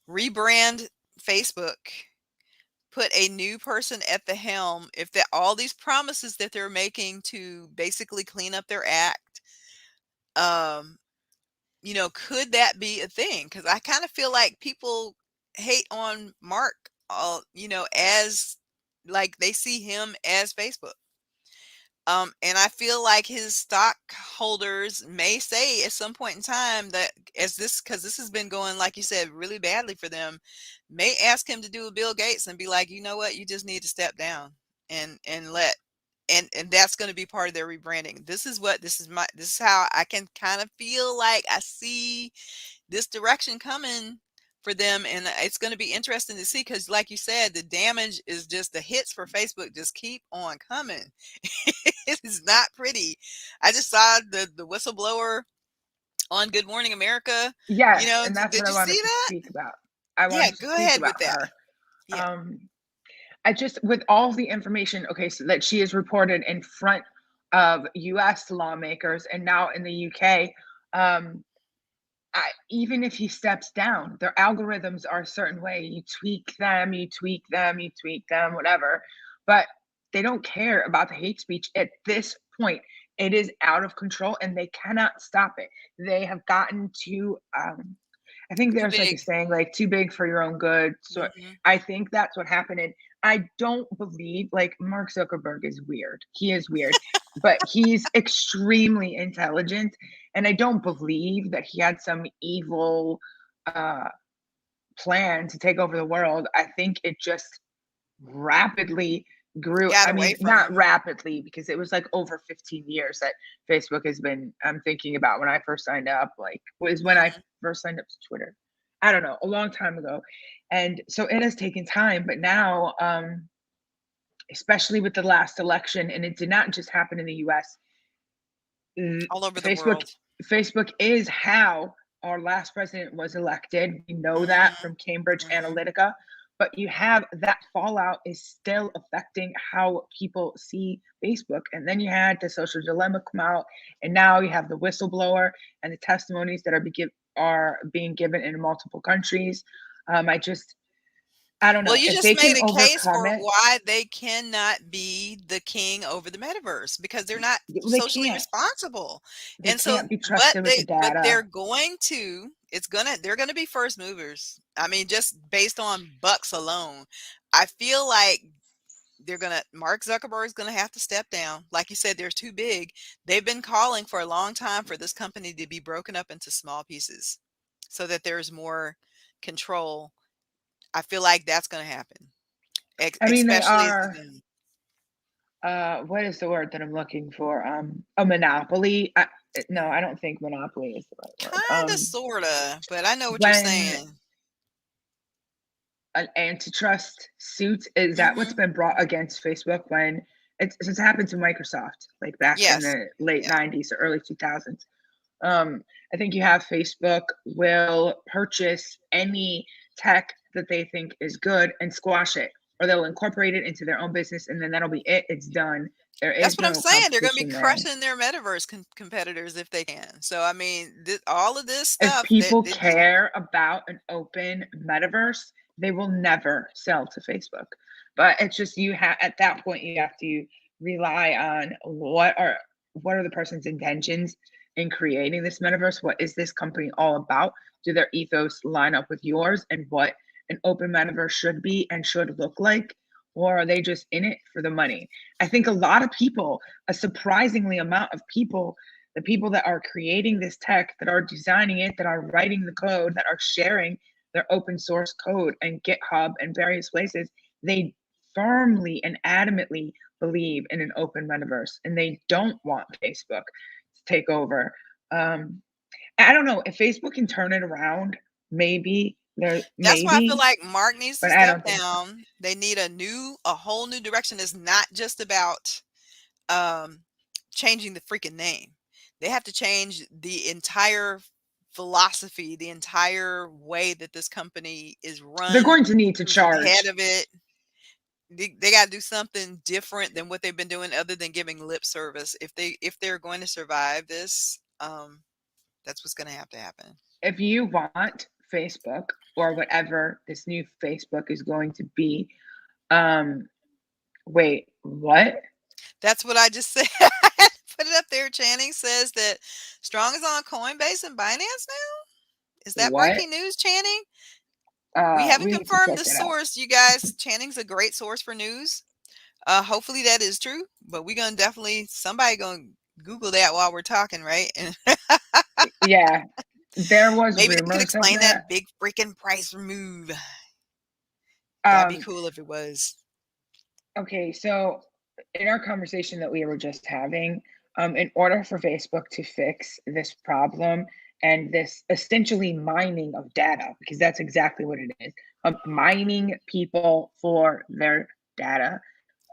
rebrand Facebook, put a new person at the helm, if that all these promises that they're making to basically clean up their act, um, could that be a thing? Because I kind of feel like people hate on Mark, as like they see him as Facebook. And I feel like his stockholders may say at some point in time that because this has been going, like you said, really badly for them, may ask him to do a Bill Gates and be like, you know what, you just need to step down and let and that's going to be part of their rebranding. This is how I can kind of feel like I see this direction coming for them, and it's going to be interesting to see because like you said, the damage is just the hits for Facebook just keep on coming. It is not pretty. I just saw the whistleblower on Good Morning America. yes, and that's Did what I you see wanted to that? speak about. I Yeah, wanted to go speak ahead with about that. her. Yeah. Um, I just, with all the information, okay, so that she is reported in front of US lawmakers and now in the UK, um, even if he steps down, their algorithms are a certain way. You tweak them, you tweak them, you tweak them, whatever. But they don't care about the hate speech at this point. It is out of control and they cannot stop it. They have gotten to I think Too there's like a big. saying like too big for your own good. So Hmm. I think that's what happened. And I don't believe like Mark Zuckerberg is weird. He is weird, but he's extremely intelligent. And I don't believe that he had some evil uh, plan to take over the world. I think it just rapidly grew. Got I away mean, from not him. rapidly because it was like over 15 years that Facebook has been. I'm thinking about when I first signed up, like was when I Hmm. first signed up to Twitter. I don't know, a long time ago. And so it has taken time, but now, especially with the last election, and it did not just happen in the US, All over the Facebook world. Facebook is how our last president was elected. We know that Mhm. from Cambridge Mhm. Analytica. But you have that fallout is still affecting how people see Facebook. And then you had the social dilemma come out, and now you have the whistleblower and the testimonies that are being given in multiple countries. I just, I don't Well, know you if just they can made a case overcome for it. why they cannot be the king over the metaverse because they're not Well, socially responsible. they And so can't be trusted with the but they're data. going to they're going to be first movers. I mean, just based on bucks alone. I feel like Mark Zuckerberg is going to have to step down. Like you said, they're too big. They've been calling for a long time for this company to be broken up into small pieces so that there's more control. I feel like that's going to happen. I mean, they Especially to are, them. what is the word that I'm looking for? A monopoly. No, I don't think monopoly is the right word. Kinda, sorta, but I know what you're When saying. an antitrust suit, is that what's Mhm. been brought against Facebook when it's happened to Microsoft, like back in Yes. the late Yeah. 90s or early 2000s. I think you have Facebook will purchase any tech that they think is good and squash it, or they'll incorporate it into their own business, and then that'll be it. It's done. There That's is what I'm no saying, they're gonna be competition there. crushing their metaverse competitors if they can. So, I mean, all of this If stuff that people they just care about an open metaverse, they will never sell to Facebook. But it's just you have at that point you have to rely on what are the person's intentions in creating this metaverse? What is this company all about? Do their ethos line up with yours and what an open metaverse should be and should look like? Or are they just in it for the money? I think a lot of people, a surprisingly amount of people, the people that are creating this tech, that are designing it, that are writing the code, that are sharing their open source code and GitHub and various places, they firmly and adamantly believe in an open metaverse and they don't want Facebook to take over. Um, I don't know if Facebook can turn it around, maybe there, That's why I feel maybe, like Mark needs to but I step don't think so. down. They need a whole new direction. It's not just about, um, changing the freaking name. They have to change the entire philosophy, the entire way that this company is They're run, going to need to who's at the head charge. of it. They gotta do something different than what they've been doing other than giving lip service. If they're going to survive this, that's what's gonna have to happen. If you want Facebook or whatever this new Facebook is going to be, um, wait, what? That's what I just said. Put it up there. Channing says that Strong is on Coinbase and Binance now. Is that What? breaking news, Channing? We haven't We need to confirmed check the it out. source, you guys. Channing's a great source for news. Hopefully that is true, but we're gonna definitely somebody gonna Google that while we're talking, right? And Yeah, there was maybe they could rumors of explain that. that big freaking price move. That'd be Um, cool if it was. okay, so in our conversation that we were just having, in order for Facebook to fix this problem and this essentially mining of data, because that's exactly what it is, mining people for their data,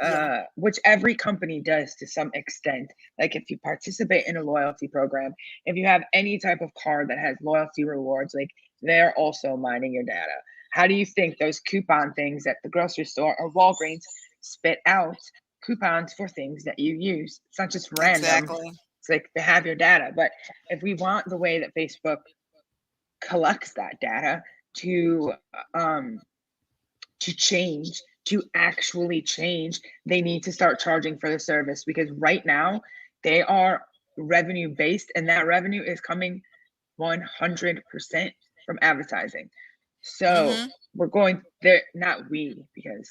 Yeah. which every company does to some extent. Like if you participate in a loyalty program, if you have any type of card that has loyalty rewards, like they're also mining your data. How do you think those coupon things at the grocery store or Walgreens spit out coupons for things that you use? It's not just random. Exactly. It's like they have your data. But if we want the way that Facebook collects that data to um, to change, to actually change, they need to start charging for the service because right now they are revenue based and that revenue is coming 100% from advertising. So Mhm. we're going there, not we, because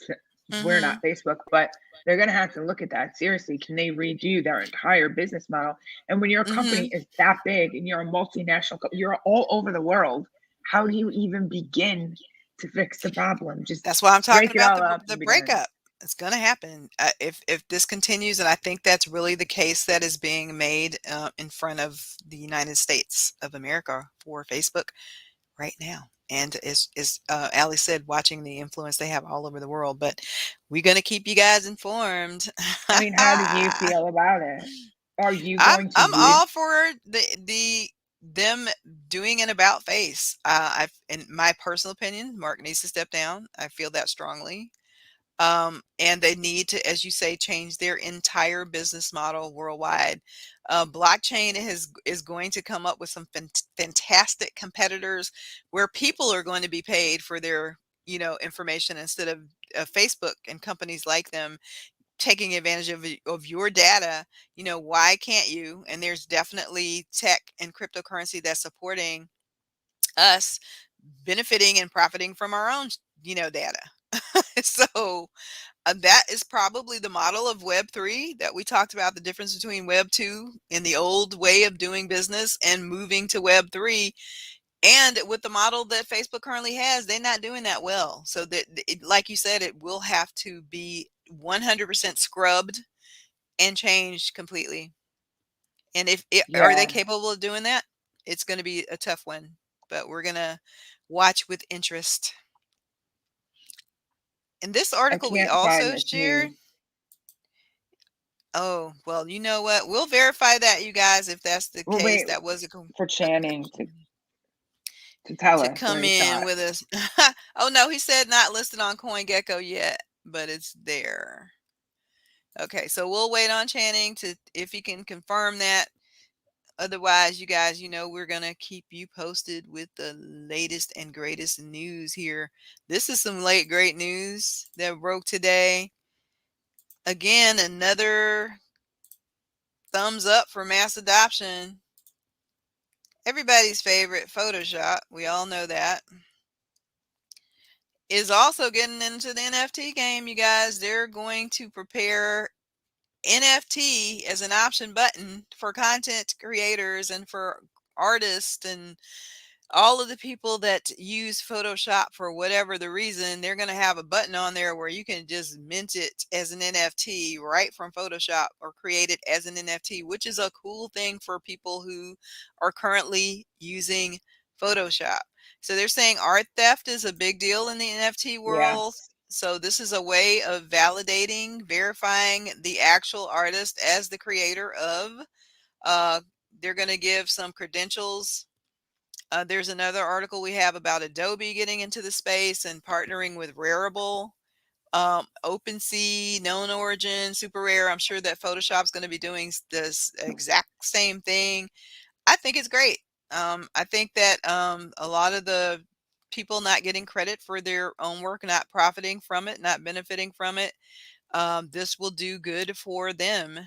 we're not Mhm. Facebook, but they're going to have to look at that seriously. Can they redo their entire business model? And when your company Mhm. is that big and you're a multinational, you're all over the world, how do you even begin to fix the problem? Just That's why I'm talking break it about all up the and begin. breakup. It's gonna happen if this continues, and I think that's really the case that is being made in front of the United States of America for Facebook right now. And as Ali said, watching the influence they have all over the world. But we're gonna keep you guys informed. I mean, how do you feel about it? Are you I'm going to I'm use? all for them doing an about face. In my personal opinion, Mark needs to step down. I feel that strongly. And they need to, as you say, change their entire business model worldwide. Blockchain is going to come up with some fantastic competitors where people are going to be paid for their information instead of Facebook and companies like them taking advantage of your data. Why can't you? And there's definitely tech and cryptocurrency that's supporting us benefiting and profiting from our own data. So that is probably the model of Web 3 that we talked about, the difference between Web 2 and the old way of doing business and moving to Web 3. And with the model that Facebook currently has, they're not doing that well. So that, like you said, it will have to be 100% scrubbed and changed completely. And if are they Yeah, capable of doing that? It's going to be a tough one, but we're going to watch with interest. In this I article we can't find also this shared. news. Oh, well, you know what? We'll verify that, you guys, if that's the We'll case. wait That was for Channing to tell to us what come he in thought. with us. Oh, no, he said not listed on CoinGecko yet, but it's there. Okay, so we'll wait on Channing to if he can confirm that. Otherwise, you guys, we're going to keep you posted with the latest and greatest news here. This is some late great news that broke today. Again, another thumbs up for mass adoption. Everybody's favorite, Photoshop, we all know that, is also getting into the NFT game, you guys. They're going to prepare NFT as an option button for content creators and for artists and all of the people that use Photoshop for whatever the reason. They're going to have a button on there where you can just mint it as an NFT right from Photoshop or create it as an NFT, which is a cool thing for people who are currently using Photoshop. So they're saying art theft is a big deal in the NFT world. Yes. So this is a way of validating, verifying the actual artist as the creator of. Uh, they're going to give some credentials. There's another article we have about Adobe getting into the space and partnering with Rarible, OpenSea, Known Origin, Super Rare. I'm sure that Photoshop's going to be doing this exact same thing. I think it's great. I think that a lot of the people not getting credit for their own work, not profiting from it, not benefiting from it, this will do good for them.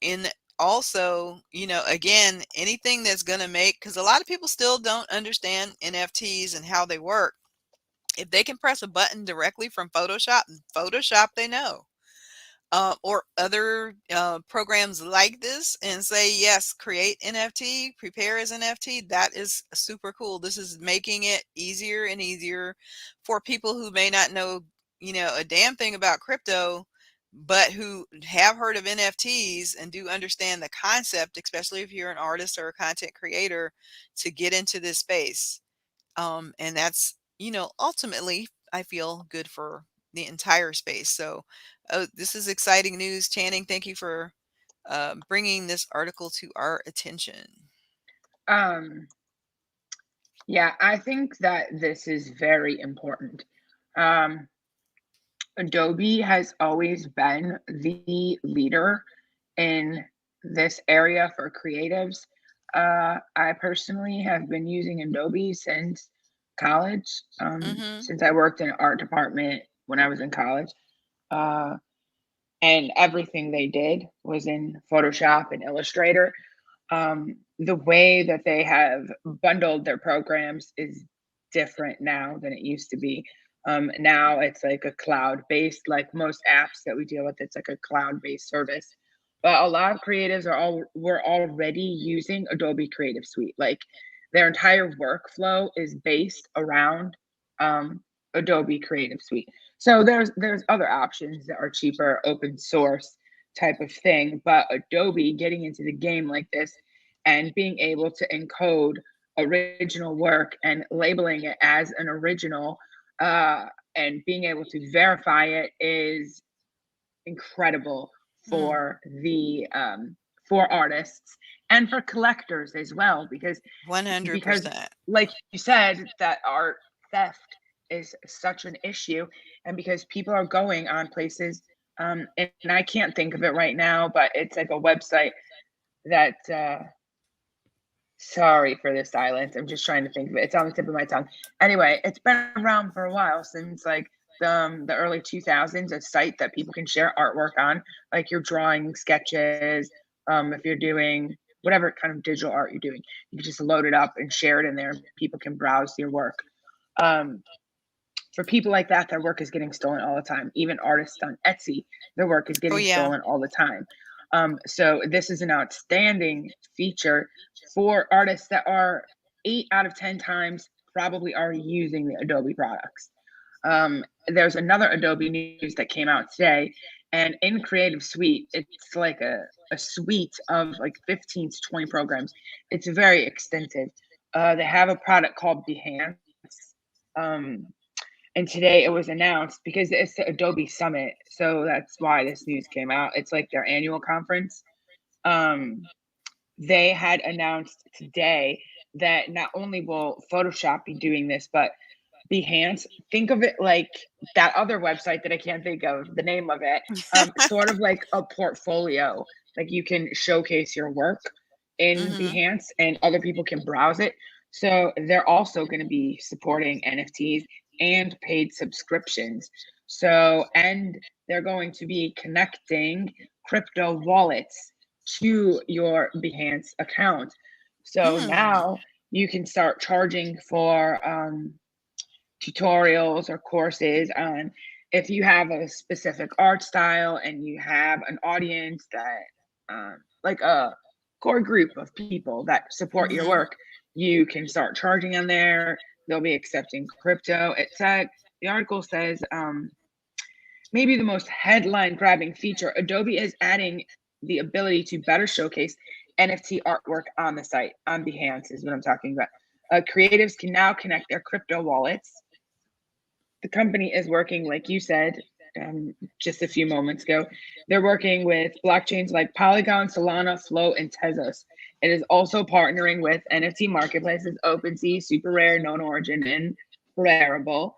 In also, again, anything that's going to make, because a lot of people still don't understand NFTs and how they work. If they can press a button directly from Photoshop they know, or other programs like this and say, yes, create NFT, prepare as NFT. That is super cool. This is making it easier and easier for people who may not know, a damn thing about crypto, but who have heard of NFTs and do understand the concept, especially if you're an artist or a content creator, to get into this space. And that's, ultimately, I feel good for the entire space. So, this is exciting news. Channing, thank you for bringing this article to our attention. Um, yeah, I think that this is very important. Um, Adobe has always been the leader in this area for creatives. I personally have been using Adobe since college, Mm-hmm. since I worked in an art department when I was in college. Uh, and everything they did was in Photoshop and Illustrator. The way that they have bundled their programs is different now than it used to be. Now it's like a cloud based, like most apps that we deal with, it's like a cloud based service. But a lot of creatives were already using Adobe Creative Suite. Like their entire workflow is based around Adobe Creative Suite. So there's other options that are cheaper, open source type of thing. But Adobe getting into the game like this and being able to encode original work and labeling it as an original, uh, and being able to verify it is incredible Mm. for the for artists and for collectors as well, because 100%. like you said, that art theft is such an issue, and because people are going on places, and I can't think of it right now, but it's like a website that sorry for the silence. I'm just trying to think of it. It's on the tip of my tongue. Anyway, it's been around for a while, since like the early 2000s, a site that people can share artwork on, like you're drawing sketches, if you're doing whatever kind of digital art you're doing, you can just load it up and share it in there. People can browse your work. Um, for people like that, their work is getting stolen all the time. Even artists on Etsy, their work is Oh, getting yeah. stolen all the time. So this is an outstanding feature for artists that are 8 out of 10 times probably already using the Adobe products. There's another Adobe news that came out today, and in Creative Suite, it's like a suite of like 15 to 20 programs. It's very extensive. They have a product called Behance. Um, and today it was announced because it's the Adobe Summit. So that's why this news came out. It's like their annual conference. Um, they had announced today that not only will Photoshop be doing this, but Behance, think of it like that other website that I can't think of the name of it, sort of like a portfolio. Like you can showcase your work in Mhm. Behance and other people can browse it. So they're also going to be supporting NFTs and paid subscriptions. So, and they're going to be connecting crypto wallets to your Behance account. So Mm. now you can start charging for tutorials or courses on, if you have a specific art style and you have an audience that like a core group of people that support your Mhm. work, you can start charging on there. They'll be accepting crypto. It said, the article says, maybe the most headline grabbing feature, Adobe is adding the ability to better showcase NFT artwork on the site. On Behance is what I'm talking about. Creatives can now connect their crypto wallets. The company is working, like you said just a few moments ago, they're working with blockchains like Polygon, Solana, Flow, and Tezos. It is also partnering with NFT marketplaces, OpenSea, Super Rare, Known Origin, and Rarible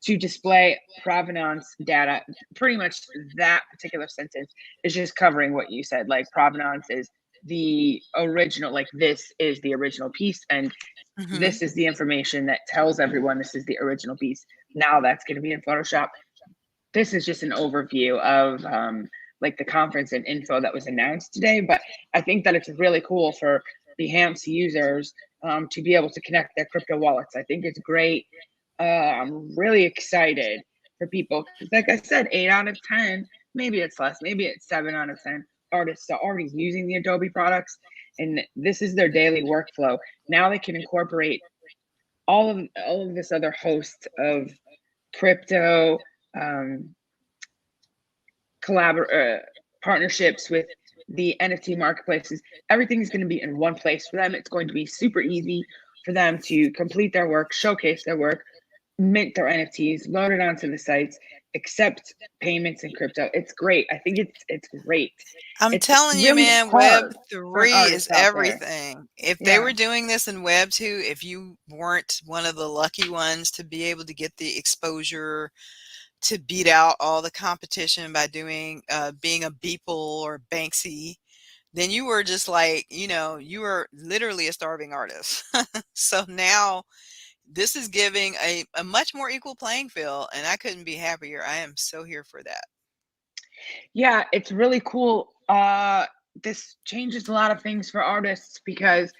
to display provenance data. Pretty much that particular sentence is just covering what you said. Like provenance is the original, like this is the original piece, and Mhm. this is the information that tells everyone this is the original piece. Now that's going to be in Photoshop. This is just an overview of like the conference and info that was announced today. But I think that it's really cool for Behance users to be able to connect their crypto wallets. I think it's great. I'm really excited for people because, like I said, 8 out of 10, maybe it's less, maybe it's 7 out of 10 artists are already using the Adobe products, and this is their daily workflow. Now they can incorporate all of this other host of crypto um, partnerships with the NFT marketplaces. Everything is going to be in one place for them. It's going to be super easy for them to complete their work, showcase their work, mint their NFTs, load it onto the sites, accept payments in crypto. It's great. I think it's great. I'm It's telling you, really man, Web hard for an 3 is artist out there. everything. If they Yeah. were doing this in Web 2, if you weren't one of the lucky ones to be able to get the exposure to beat out all the competition by doing being a Beeple or Banksy, then you were just like, you were literally a starving artist. So now this is giving a much more equal playing field, and I couldn't be happier. I am so here for that. Yeah, it's really cool. This changes a lot of things for artists because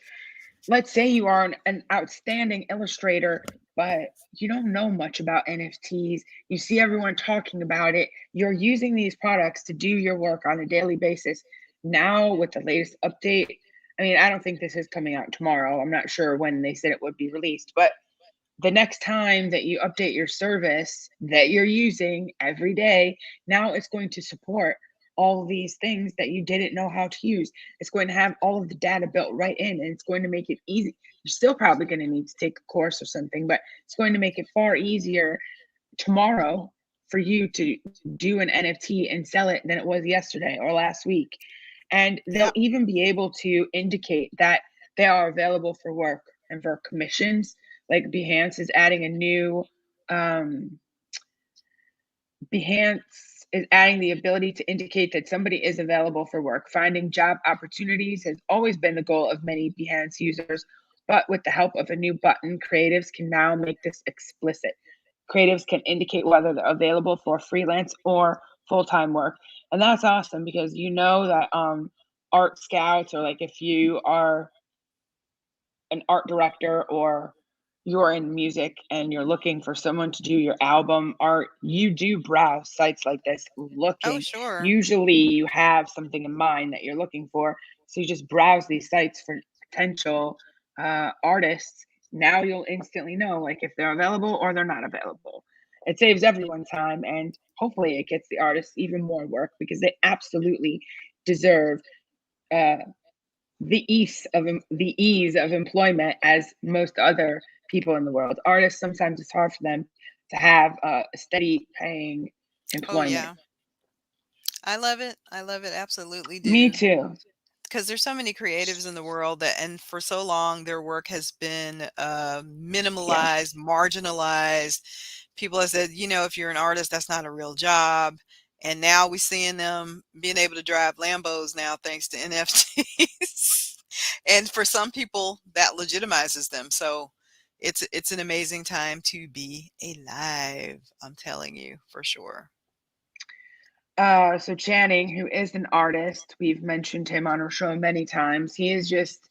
let's say you are an outstanding illustrator, but you don't know much about NFTs. You see everyone talking about it. You're using these products to do your work on a daily basis. Now, with the latest update, I mean, I don't think this is coming out tomorrow. I'm not sure when they said it would be released, but the next time that you update your service that you're using every day, now it's going to support all these things that you didn't know how to use. It's going to have all of the data built right in, and it's going to make it easy. You're still probably going to need to take a course or something, but it's going to make it far easier tomorrow for you to do an NFT and sell it than it was yesterday or last week. And they'll Yep. even be able to indicate that they are available for work and for commissions. Like Behance is adding a new um, Behance is adding the ability to indicate that somebody is available for work. Finding job opportunities has always been the goal of many Behance users, but with the help of a new button, creatives can now make this explicit. Creatives can indicate whether they're available for freelance or full time work. And that's awesome because you know that art scouts, or like if you are an art director or you're in music and you're looking for someone to do your album art, you do browse sites like this Oh, looking. sure. Usually you have something in mind that you're looking for. So you just browse these sites for potential artists. Now you'll instantly know like if they're available or they're not available. It saves everyone time, and hopefully it gets the artists even more work because they absolutely deserve uh, the ease of employment as most other people in the world. Artists, sometimes it's hard for them to have a steady paying Oh, employment. yeah. I love it. I love it. Absolutely Me do. too. Because there's so many creatives in the world that, and for so long, their work has been Yeah. minimalized, marginalized. People have said, if you're an artist, that's not a real job. And now we're seeing them being able to drive Lambos now thanks to NFTs. And for some people, that legitimizes them. So it's an amazing time to be alive. I'm telling you for sure. So Channing, who is an artist, we've mentioned him on our show many times. He is just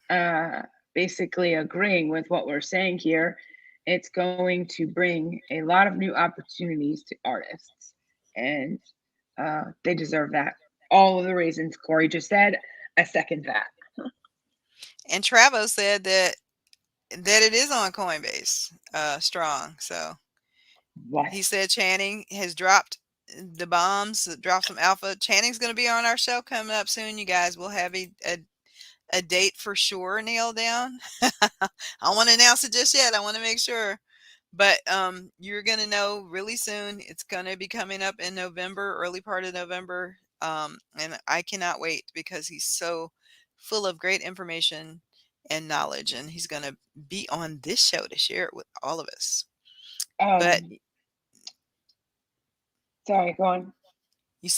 uh, basically agreeing with what we're saying here. It's going to bring a lot of new opportunities to artists, and they deserve that. All of the reasons Corey just said, I second that. And Travo said that it is on Coinbase, strong. So What? he said Channing has dropped the bombs, dropped some alpha. Channing's going to be on our show coming up soon. You guys will have a date for sure nailed down. I don't want to announce it just yet. I want to make sure. But you're going to know really soon. It's going to be coming up in November, early part of November. And I cannot wait because he's so full of great information and knowledge. And he's going to be on this show to share it with all of us. But Um, Sorry, go on.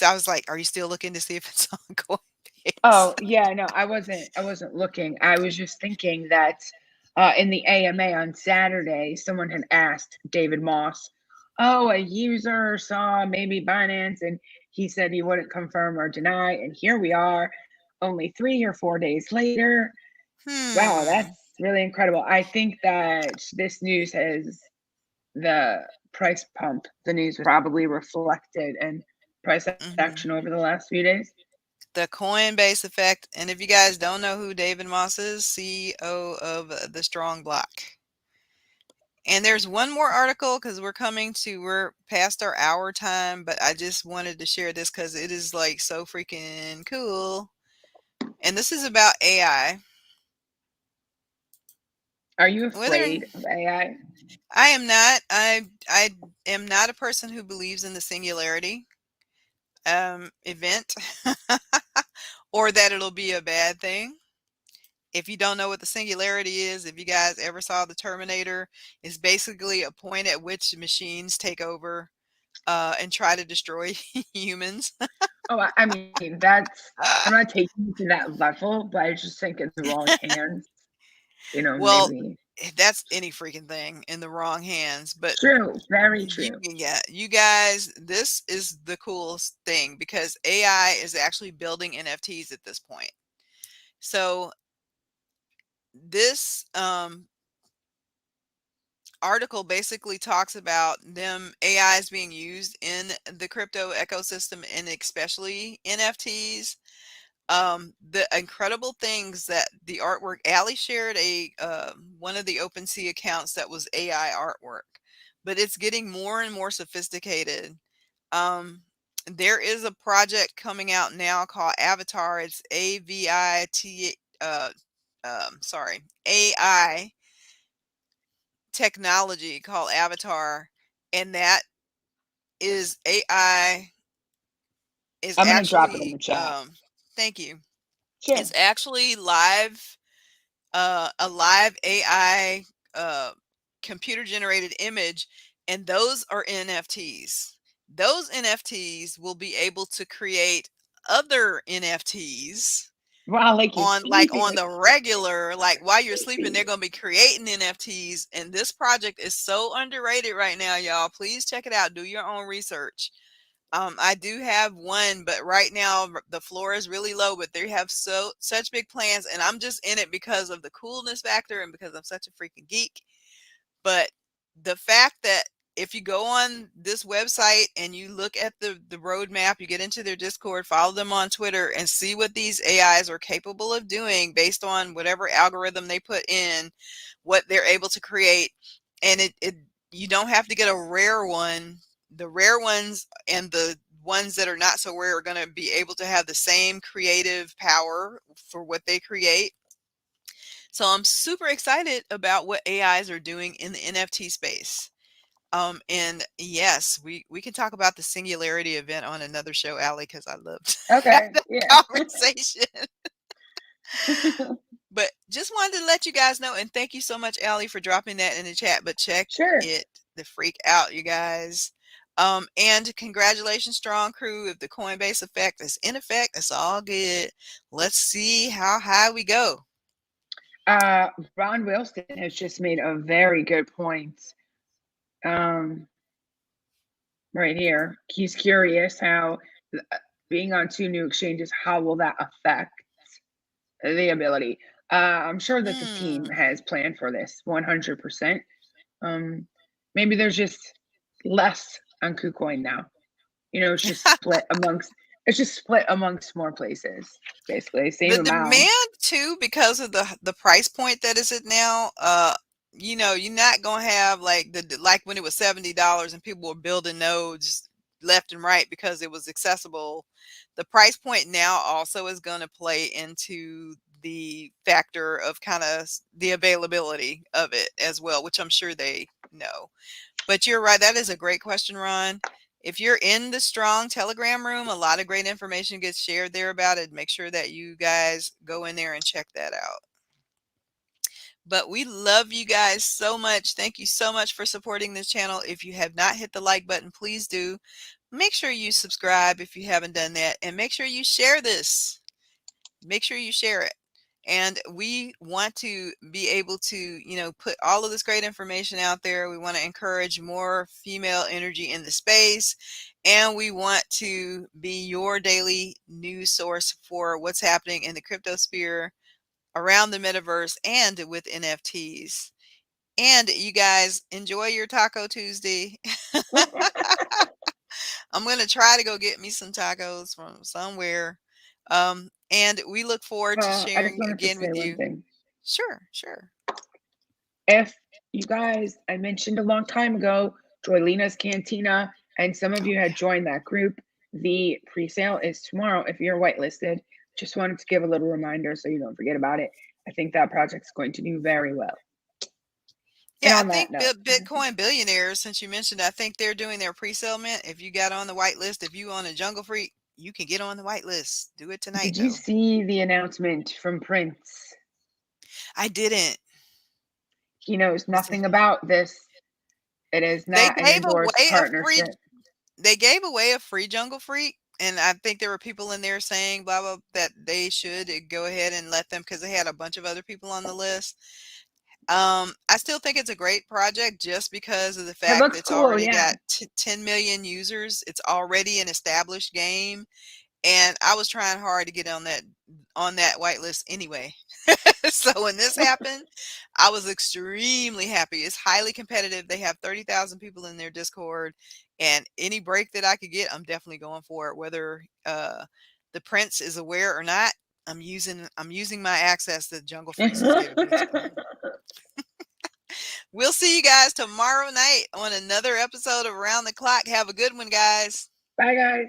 I was like, are you still looking to see if it's on Coinbase? Oh, yeah, no, I wasn't looking. I was just thinking that in the AMA on Saturday, someone had asked David Moss, "Oh, a user saw maybe Binance," and he said he wouldn't confirm or deny. And here we are, only 3 or 4 days later. Wow, Hmm. that's really incredible. I think that this news has the price pump. The news was probably reflected in price action over Hmm. the last few days. The Coinbase effect. And if you guys don't know who David Moss is, CEO of the Strong Block. And there's one more article because we're past our hour time, but I just wanted to share this because it is like so freaking cool. And this is about AI. Are you Whether afraid of AI? I am not, I am not a person who believes in the singularity event or that it'll be a bad thing. If you don't know what the singularity is, if you guys ever saw the Terminator, it's basically a point at which machines take over and try to destroy humans. Oh, I mean, I'm not taking it to that level, but I just think in the wrong hands, Well, maybe. that's any freaking thing in the wrong hands. But True, very true. yeah, you guys, this is the coolest thing because AI is actually building NFTs at this point. So this article basically talks about them AIs being used in the crypto ecosystem and especially NFTs. The incredible things that the artwork. Allie shared a one of the OpenSea accounts that was AI artwork, but it's getting more and more sophisticated. Um, there is a project coming out now called Avatar. It's AVIT. Sorry, AI technology called Avatar, and that is AI is I'm gonna drop it in actually the chat. Thank you. Sure. It's actually live, a live AI computer generated image, and those are NFTs. Those NFTs will be able to create other NFTs Wow, like you're on, like, teasing, on like the regular, like while you're sleeping, creepy. they're going to be creating NFTs. And this project is so underrated right now, y'all. Please check it out. Do your own research. I do have one, but right now the floor is really low, but they have such big plans, and I'm just in it because of the coolness factor and because I'm such a freaking geek. But the fact that if you go on this website and you look at the roadmap, you get into their Discord, follow them on Twitter, and see what these AIs are capable of doing based on whatever algorithm they put in, what they're able to create. And it you don't have to get a rare one. The rare ones and the ones that are not so rare are going to be able to have the same creative power for what they create. So I'm super excited about what AIs are doing in the NFT space. And yes, we can talk about the Singularity event on another show, Allie, because I loved Okay, that yeah. conversation. But just wanted to let you guys know, and thank you so much, Allie, for dropping that in the chat. But check Sure. it the freak out, you guys. And congratulations, Strong Crew. If the Coinbase effect is in effect, it's all good. Let's see how high we go. Ron Wilson has just made a very good point. Um, right here. He's curious how being on two new exchanges, how will that affect the ability? I'm sure that the team Hmm. has planned for this 100%. Maybe there's just less on KuCoin now. You know, it's just split amongst more places. Basically, The same amount. demand too, because of the price point that is it now. You're not gonna have like like when it was $70 and people were building nodes left and right because it was accessible. The price point now also is going to play into the factor of kind of the availability of it as well, which I'm sure they know. But you're right. That is a great question, Ron. If you're in the Strong Telegram room, a lot of great information gets shared there about it. Make sure that you guys go in there and check that out. But we love you guys so much. Thank you so much for supporting this channel. If you have not hit the like button, please do. Make sure you subscribe if you haven't done that. And make sure you share this. Make sure you share it. And we want to be able to, put all of this great information out there. We want to encourage more female energy in the space. And we want to be your daily news source for what's happening in the crypto sphere, around the metaverse, and with NFTs. And you guys enjoy your Taco Tuesday. I'm going to try to go get me some tacos from somewhere. And we look forward to I just sharing wanted to again say with one you. thing. Sure, sure. If you guys, I mentioned a long time ago, Joylina's Cantina, and some of you had joined that group. The pre-sale is tomorrow if you're whitelisted. Just wanted to give a little reminder so you don't forget about it. I think that project's going to do very well. And Yeah, I on that think note, Bitcoin billionaires, since you mentioned, I think they're doing their pre-sale mint. If you got on the white list, if you on a Jungle Freak, you can get on the white list. Do it tonight, did you though. see the announcement from Prince? I didn't. He knows Was it? nothing about this. It is They not an gave endorsed away a free. partnership. They gave away a free Jungle Freak, and I think there were people in there saying blah blah that they should go ahead and let them because they had a bunch of other people on the list. I still think it's a great project just because of the It fact looks it's cool, already yeah. got 10 million users. It's already an established game, and I was trying hard to get on that whitelist anyway. So when this happened, I was extremely happy. It's highly competitive. They have 30,000 people in their Discord, and any break that I could get, I'm definitely going for it. Whether the prince is aware or not, I'm using my access that Jungle Freaks has given me. So we'll see you guys tomorrow night on another episode of Around the Clock. Have a good one, guys. Bye, guys.